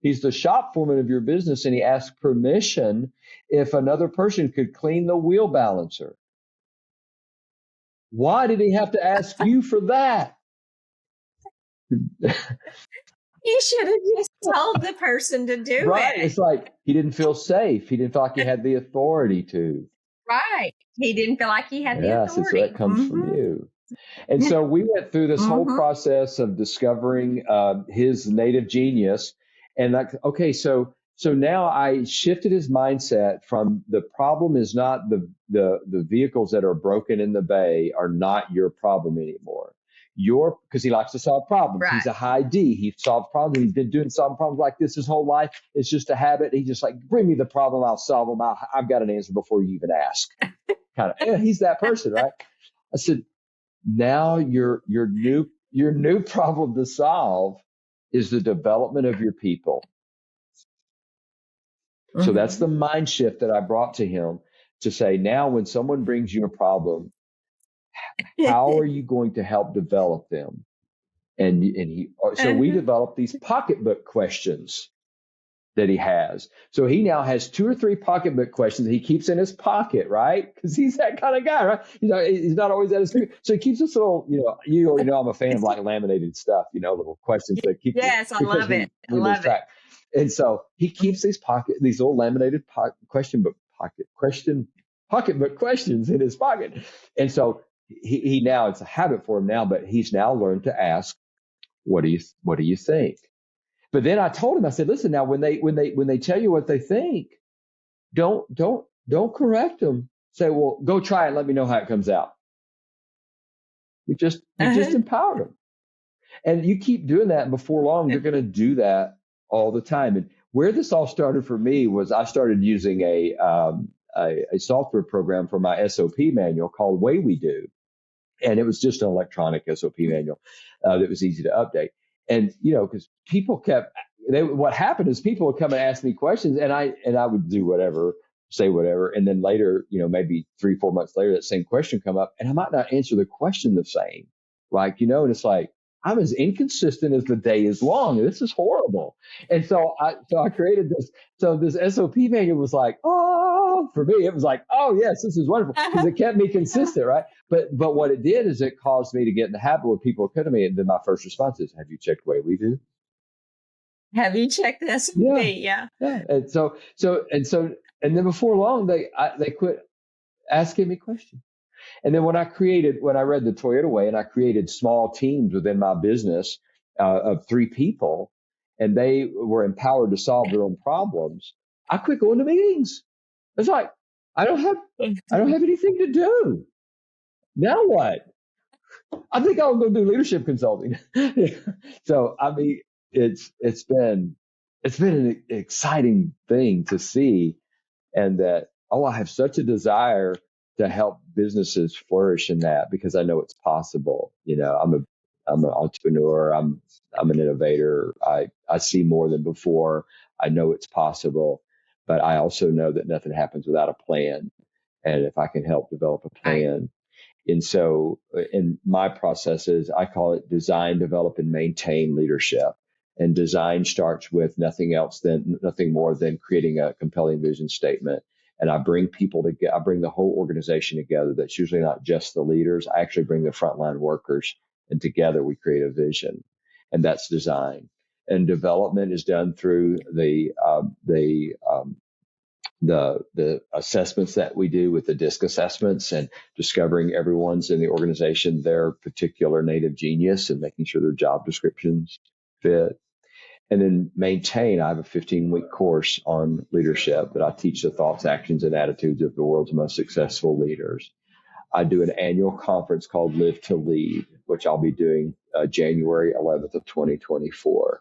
He's the shop foreman of your business, and he asked permission if another person could clean the wheel balancer. Why did he have to ask you for that? You should have just told the person to do right. it. It's like he didn't feel safe. He didn't feel like he had the authority to. Right. He didn't feel like he had the authority. So that comes from you. And so we went through this whole process of discovering his native genius. And like, okay, so now I shifted his mindset from the problem is not the vehicles that are broken in the bay are not your problem anymore. Because he likes to solve problems. Right. He's a high D. He solves problems. He's been solving problems like this his whole life. It's just a habit. He's just like, bring me the problem. I'll solve them. I've got an answer before you even ask. Kind of. Yeah, he's that person, right? I said, now your new problem to solve is the development of your people. So that's the mind shift that I brought to him to say, now when someone brings you a problem, how are you going to help develop them? So we developed these pocketbook questions that he has. So he now has 2 or 3 pocketbook questions that he keeps in his pocket, right? Because he's that kind of guy, right? He's not always at his computer. So he keeps this little, I'm a fan of like laminated stuff, little questions that keep. Yes, I love it. I love it. And so he keeps these little laminated pocketbook questions in his pocket. And so he now, it's a habit for him now, but he's now learned to ask, what do you think? But then I told him, I said, listen, now when they tell you what they think, don't correct them. Say, well, go try it and let me know how it comes out. You just empowered them. And you keep doing that, and before long, they're going to do that all the time. And where this all started for me was I started using a software program for my SOP manual called Way We Do. And it was just an electronic SOP manual that was easy to update. And, because people what happened is people would come and ask me questions, and I would do whatever, say whatever. And then later, maybe 3-4 months later, that same question come up, and I might not answer the question the same. Like, and it's like, I'm as inconsistent as the day is long. This is horrible. And so I created this. So this SOP manual was like, oh, for me, it was like, oh yes, this is wonderful, because it kept me consistent, right? But what it did is it caused me to get in the habit where people come to me, and then my first response is, have you checked the Way We Do? Have you checked the SOP? Yeah. And then before long, they quit asking me questions. And then when I read the Toyota Way, and I created small teams within my business of 3 people, and they were empowered to solve their own problems, I quit going to meetings. It's like, I don't have anything to do. Now what? I think I'll go do leadership consulting. So, I mean, it's been an exciting thing to see, and that, I have such a desire to help businesses flourish in that, because I know it's possible. I'm an entrepreneur. I'm an innovator. I see more than before. I know it's possible, but I also know that nothing happens without a plan. And if I can help develop a Right. plan. And so in my processes, I call it design, develop, and maintain leadership. And design starts with nothing more than creating a compelling vision statement. And I bring people together. I bring the whole organization together. That's usually not just the leaders. I actually bring the frontline workers, and together we create a vision. And that's design. And development is done through the assessments that we do with the DISC assessments, and discovering everyone's in the organization their particular native genius and making sure their job descriptions fit. And then maintain. I have a 15-week course on leadership that I teach the thoughts, actions, and attitudes of the world's most successful leaders. I do an annual conference called Live to Lead, which I'll be doing January 11th of 2024.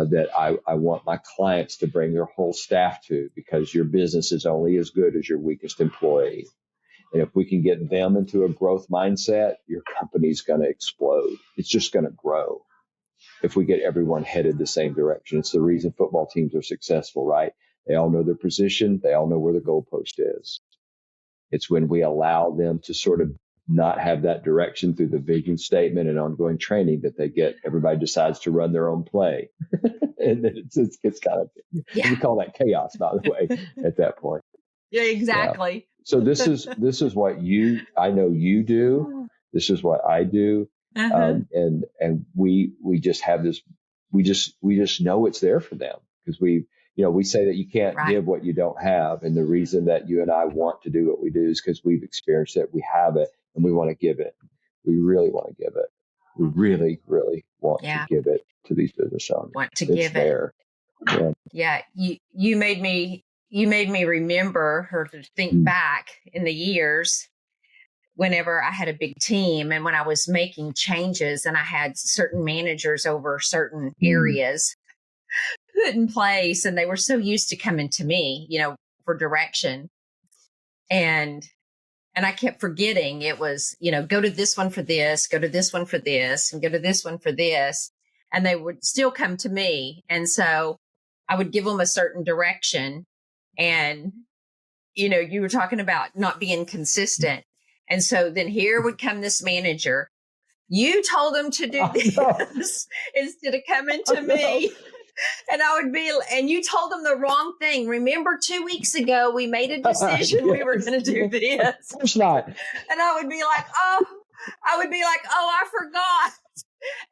That I want my clients to bring their whole staff to, because your business is only as good as your weakest employee. And if we can get them into a growth mindset, your company's going to explode. It's just going to grow if we get everyone headed the same direction. It's the reason football teams are successful, right? They all know their position. They all know where the goalpost is. It's when we allow them to sort of not have that direction through the vision statement and ongoing training that everybody decides to run their own play. And then it's kind of, we call that chaos, by the way, at that point. Yeah, exactly. Yeah. So this is what I know you do. This is what I do. And we just have this, we just know it's there for them, because we say that you can't give what you don't have. And the reason that you and I want to do what we do is because we've experienced it, we have it, and we want to give it. We really want to give it. We really, really want to give it to these business owners. Want to give there. it. Yeah. You made me remember her to think back in the years whenever I had a big team and when I was making changes and I had certain managers over certain areas put in place, and they were so used to coming to me, for direction. And I kept forgetting it was, go to this one for this, go to this one for this, and go to this one for this. And they would still come to me. And so I would give them a certain direction. And, you were talking about not being consistent. And so then here would come this manager. You told them to do this instead of coming to me. And I would be, and you told them the wrong thing. Remember 2 weeks ago, we made a decision we were going to do this. Of course not. And I would be like, oh, I forgot.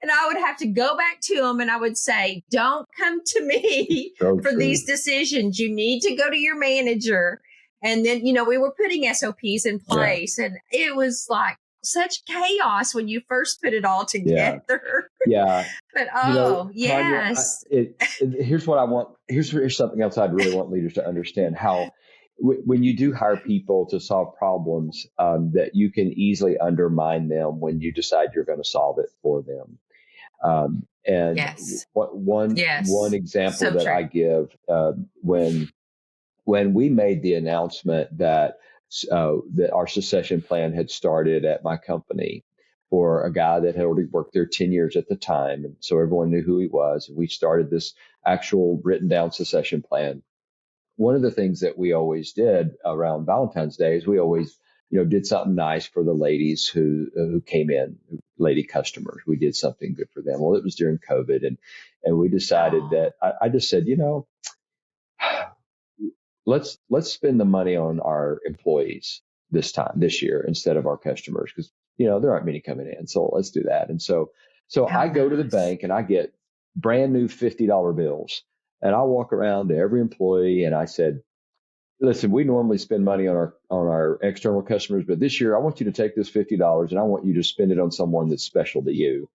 And I would have to go back to them and I would say, don't come to me for these decisions. You need to go to your manager. And then, we were putting SOPs in place, and it was like such chaos when you first put it all together. Yeah. But yes. Tonya, here's what I want. Here's something else I'd really want leaders to understand: how when you do hire people to solve problems, that you can easily undermine them when you decide you're going to solve it for them. And one example that I give, when we made the announcement that our succession plan had started at my company for a guy that had already worked there 10 years at the time. And so everyone knew who he was. We started this actual written down succession plan. One of the things that we always did around Valentine's Day is we always, did something nice for the ladies who came in, lady customers. We did something good for them. Well, it was during COVID, and we decided that I just said, let's spend the money on our employees this year instead of our customers, because there aren't many coming in. So let's do that. And so I go to the bank and I get brand new $50 bills, and I walk around to every employee and I said, listen, we normally spend money on our external customers, but this year I want you to take this $50 and I want you to spend it on someone that's special to you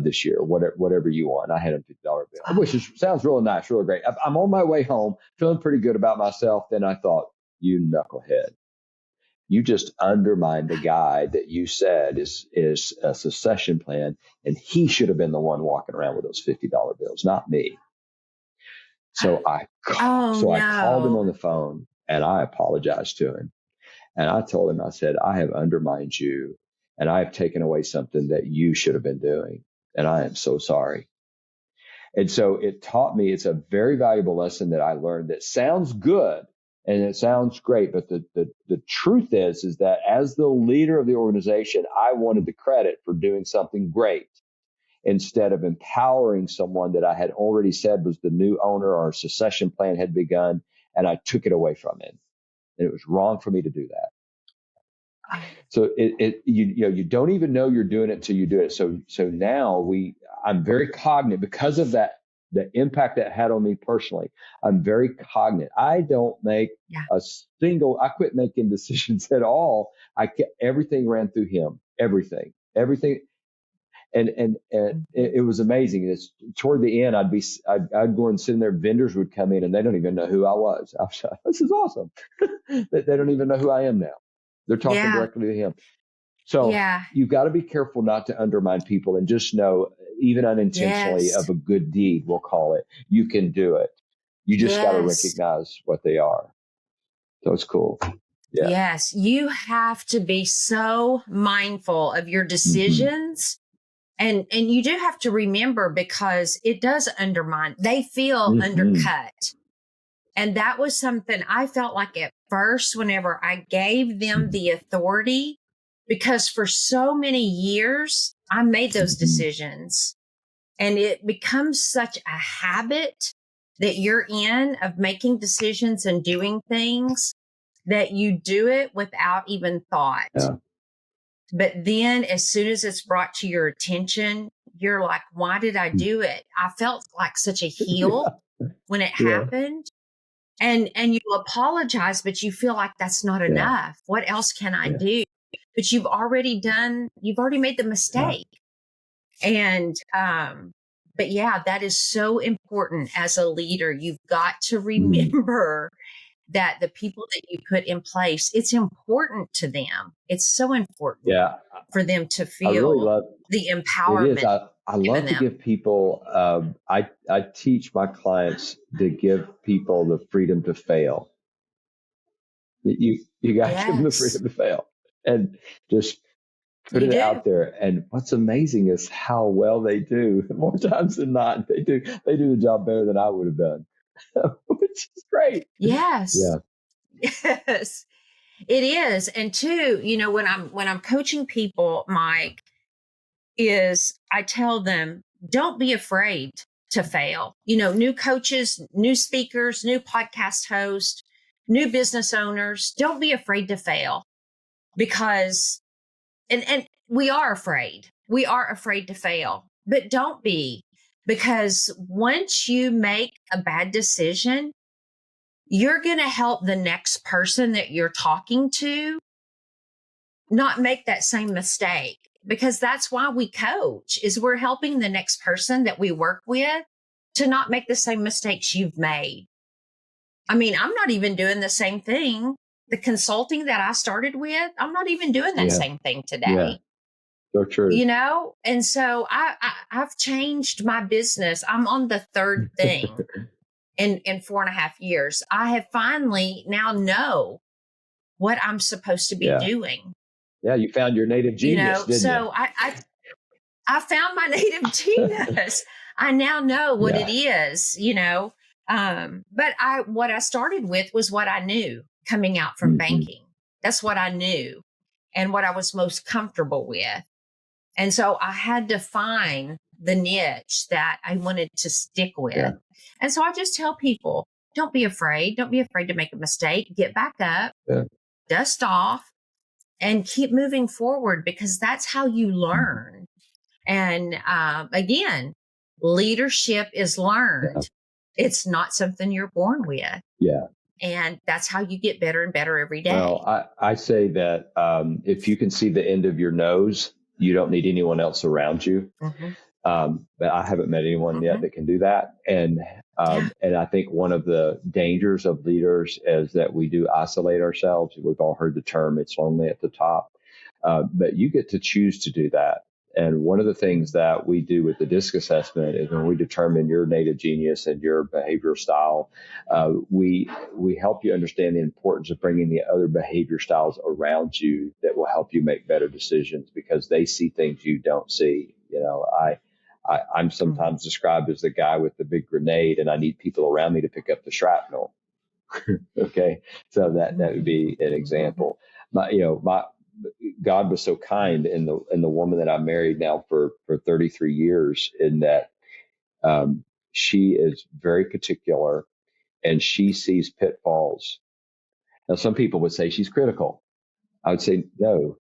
this year, whatever you want. I had a $50 bill, which sounds really nice, really great. I'm on my way home, feeling pretty good about myself. Then I thought, you knucklehead, you just undermined the guy that you said is a succession plan, and he should have been the one walking around with those $50 bills, not me. So I called him on the phone and I apologized to him. And I told him, I said, I have undermined you and I have taken away something that you should have been doing. And I am so sorry. And so it taught me, it's a very valuable lesson that I learned that sounds good and it sounds great. But the truth is that as the leader of the organization, I wanted the credit for doing something great instead of empowering someone that I had already said was the new owner or succession plan had begun, and I took it away from him. And it was wrong for me to do that. So you don't even know you're doing it until you do it. So now I'm very cognizant because of that, the impact that had on me personally. I'm very cognizant. I don't make I quit making decisions at all. Everything ran through him. Everything. And it was amazing. It's toward the end, I'd go and sit in there. Vendors would come in and they don't even know who I was. I was like, this is awesome. They don't even know who I am now. They're talking directly to him. So you've got to be careful not to undermine people and just know, even unintentionally, of a good deed, we'll call it, you can do it. You just got to recognize what they are. So it's cool. Yeah. Yes. You have to be so mindful of your decisions. And you do have to remember, because it does undermine, they feel undercut. And that was something I felt like at first, whenever I gave them the authority, because for so many years, I made those decisions, and it becomes such a habit that you're in of making decisions and doing things that you do it without even thought. Yeah. But then as soon as it's brought to your attention, you're like, why did I do it? I felt like such a heel when it happened. And you apologize, but you feel like that's not enough. What else can I do? But you've already made the mistake. And, but that is so important as a leader. You've got to remember that the people that you put in place, it's important to them. It's so important for them to feel the empowerment. It is. I love to give people, I teach my clients to give people the freedom to fail. You got to give them the freedom to fail and just put it out there. And what's amazing is how well they do. More times than not, they do the job better than I would have done, which is great. Yes. Yeah. Yes, it is. And two, when I'm coaching people, Mike, is I tell them, don't be afraid to fail. New coaches, new speakers, new podcast hosts, new business owners, don't be afraid to fail, because, and we are afraid. We are afraid to fail, but don't be, because once you make a bad decision, you're going to help the next person that you're talking to not make that same mistake. Because that's why we coach, is we're helping the next person that we work with to not make the same mistakes you've made. I mean, I'm not even doing the same thing. The consulting that I started with, I'm not even doing that same thing today. Yeah. So true. And so I've changed my business. I'm on the third thing in 4.5 years. I have finally now know what I'm supposed to be doing. Yeah, you found your native genius, didn't so you? I found my native genius. I now know what it is, but what I started with was what I knew coming out from banking. That's what I knew and what I was most comfortable with. And so I had to find the niche that I wanted to stick with. Yeah. And so I just tell people, don't be afraid. Don't be afraid to make a mistake. Get back up, dust off, and keep moving forward, because that's how you learn. And again, leadership is learned. Yeah. It's not something you're born with. Yeah. And that's how you get better and better every day. Well, I say that if you can see the end of your nose, you don't need anyone else around you. But I haven't met anyone yet that can do that. And I think one of the dangers of leaders is that we do isolate ourselves. We've all heard the term, it's lonely at the top. But you get to choose to do that. And one of the things that we do with the DISC assessment is when we determine your native genius and your behavioral style, we help you understand the importance of bringing the other behavior styles around you that will help you make better decisions, because they see things you don't see. I'm sometimes described as the guy with the big grenade, and I need people around me to pick up the shrapnel. Okay, so that would be an example. My God was so kind in the woman that I married now for 33 years, in that she is very particular and she sees pitfalls. Now, some people would say she's critical. I would say no.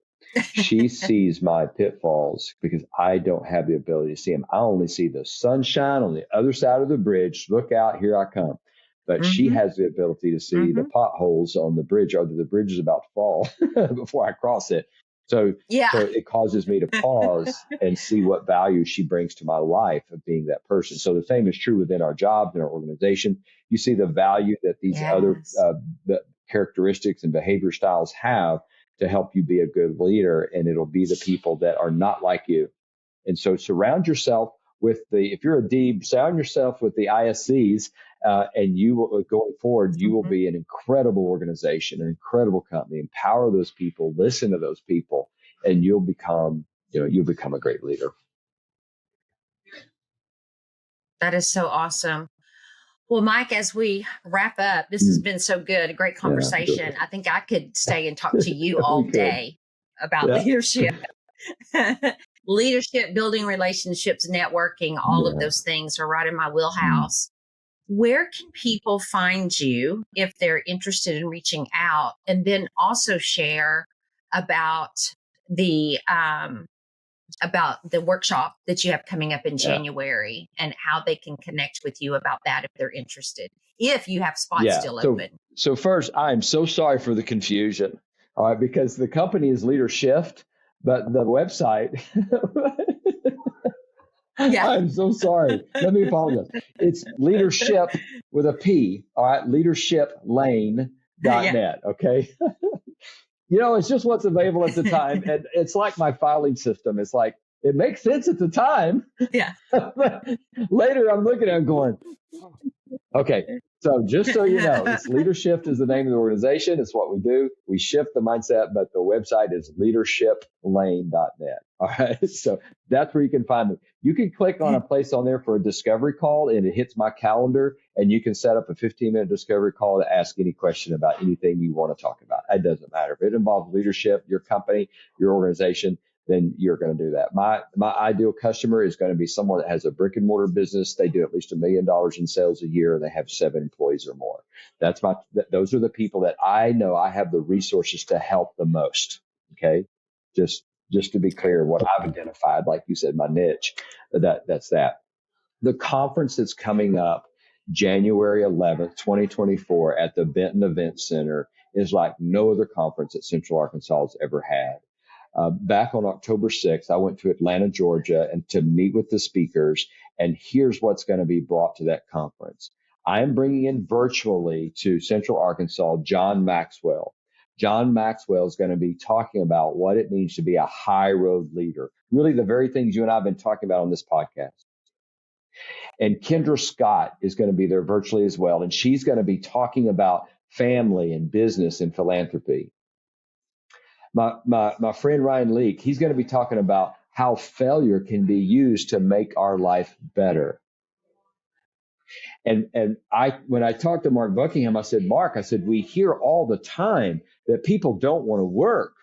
She sees my pitfalls because I don't have the ability to see them. I only see the sunshine on the other side of the bridge. Look out, here I come. But she has the ability to see the potholes on the bridge, or that the bridge is about to fall before I cross it. So it causes me to pause and see what value she brings to my life of being that person. So the same is true within our jobs and our organization. You see the value that these other the characteristics and behavior styles have to help you be a good leader, and it'll be the people that are not like you. And so surround yourself with if you're a D, surround yourself with the ISCs, and you will, going forward, you will be an incredible organization, an incredible company. Empower those people, listen to those people, and you'll become a great leader. That is so awesome. Well, Mike, as we wrap up, this has been so good, a great conversation. I think I could stay and talk to you all day about leadership. Leadership, building relationships, networking, all of those things are right in my wheelhouse. Where can people find you if they're interested in reaching out? And then also share about the workshop that you have coming up in January, and how they can connect with you about that if they're interested, if you have spots still open. So first, I'm so sorry for the confusion. All right, because the company is Leader Shift, but the website, I'm so sorry. Let me apologize. It's leadership with a P. All right, leadershiplane.net. Okay. It's just what's available at the time. And it's like my filing system. It's like, it makes sense at the time. Yeah. But later I'm looking at it going, okay. So just so you know, it's Leadership is the name of the organization. It's what we do. We shift the mindset, but the website is leadershiplane.net. All right. So that's where you can find me. You can click on a place on there for a discovery call, and it hits my calendar, and you can set up a 15-minute discovery call to ask any question about anything you want to talk about. It doesn't matter. If it involves leadership, your company, your organization, then you're going to do that. My ideal customer is going to be someone that has a brick and mortar business. They do at least $1 million in sales a year, and they have 7 employees or more. Those are the people that I know I have the resources to help the most. Okay. Just to be clear, what I've identified, like you said, my niche, that's that. The conference that's coming up January 11th, 2024 at the Benton Event Center is like no other conference that Central Arkansas has ever had. Back on October 6th, I went to Atlanta, Georgia, and to meet with the speakers. And here's what's going to be brought to that conference. I am bringing in virtually to Central Arkansas, John Maxwell. John Maxwell is going to be talking about what it means to be a high road leader. Really the very things you and I have been talking about on this podcast. And Kendra Scott is going to be there virtually as well. And she's going to be talking about family and business and philanthropy. My friend Ryan Leake, he's going to be talking about how failure can be used to make our life better. And when I talked to Mark Buckingham, I said, Mark, we hear all the time that people don't want to work.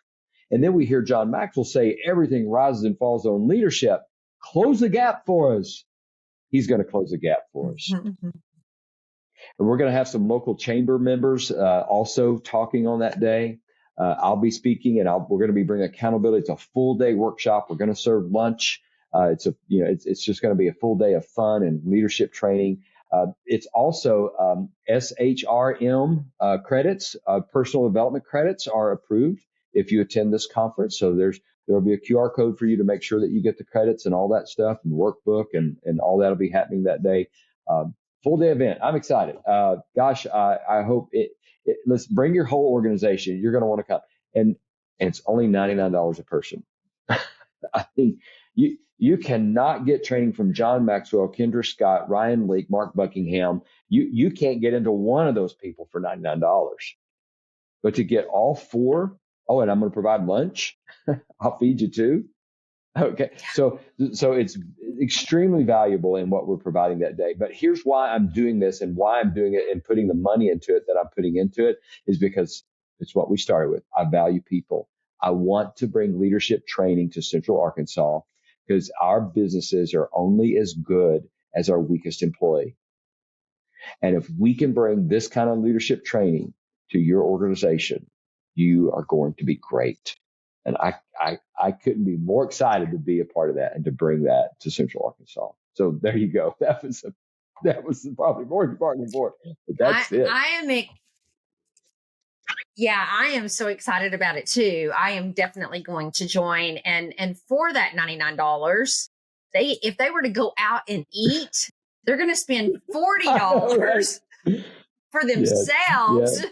And then we hear John Maxwell say everything rises and falls on leadership. Close the gap for us. He's going to close the gap for us. And we're going to have some local chamber members also talking on that day. I'll be speaking, and we're going to be bringing accountability. It's a full day workshop. We're going to serve lunch. It's just going to be a full day of fun and leadership training. It's also SHRM credits, personal development credits are approved if you attend this conference. So there'll be a QR code for you to make sure that you get the credits and all that stuff, and workbook and all that'll be happening that day. Full day event. I'm excited. I hope let's bring your whole organization. You're going to want to come. And it's only $99 a person. I mean, you cannot get training from John Maxwell, Kendra Scott, Ryan Leake, Mark Buckingham. You can't get into one of those people for $99. But to get all 4, and I'm going to provide lunch. I'll feed you too. Okay. So it's extremely valuable in what we're providing that day. But here's why I'm doing this and why I'm doing it and putting the money into it that I'm putting into it is because it's what we started with. I value people. I want to bring leadership training to Central Arkansas because our businesses are only as good as our weakest employee. And if we can bring this kind of leadership training to your organization, you are going to be great. And I couldn't be more excited to be a part of that and to bring that to Central Arkansas. So there you go. That was probably more important for it. But that's it. I am so excited about it too. I am definitely going to join. And for that $99, if they were to go out and eat, they're going to spend $40 for themselves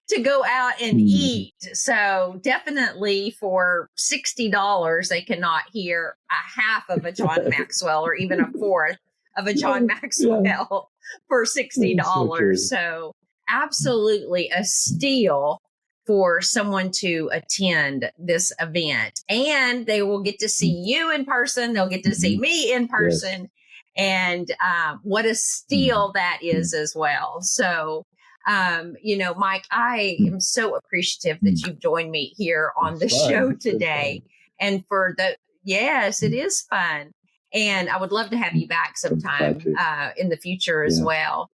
to go out and eat. So definitely for $60, they cannot hear a half of a John Maxwell or even a fourth of a John Maxwell for $60. So absolutely a steal for someone to attend this event. And they will get to see you in person. They'll get to see me in person. And what a steal that is as well. So, Mike, I am so appreciative that you've joined me here on the show today. And yes, it is fun. And I would love to have you back sometime in the future as well.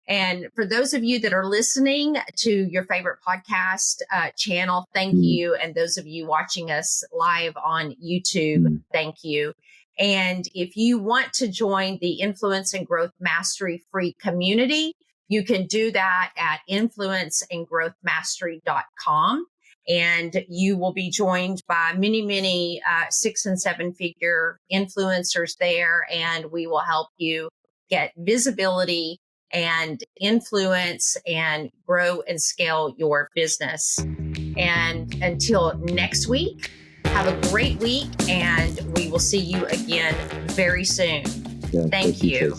And for those of you that are listening to your favorite podcast channel, thank you. And those of you watching us live on YouTube, thank you. And if you want to join the Influence and Growth Mastery free community, you can do that at influenceandgrowthmastery.com. And you will be joined by many, many 6 and 7 figure influencers there. And we will help you get visibility and influence and grow and scale your business. And until next week, have a great week, and we will see you again very soon. Thank you.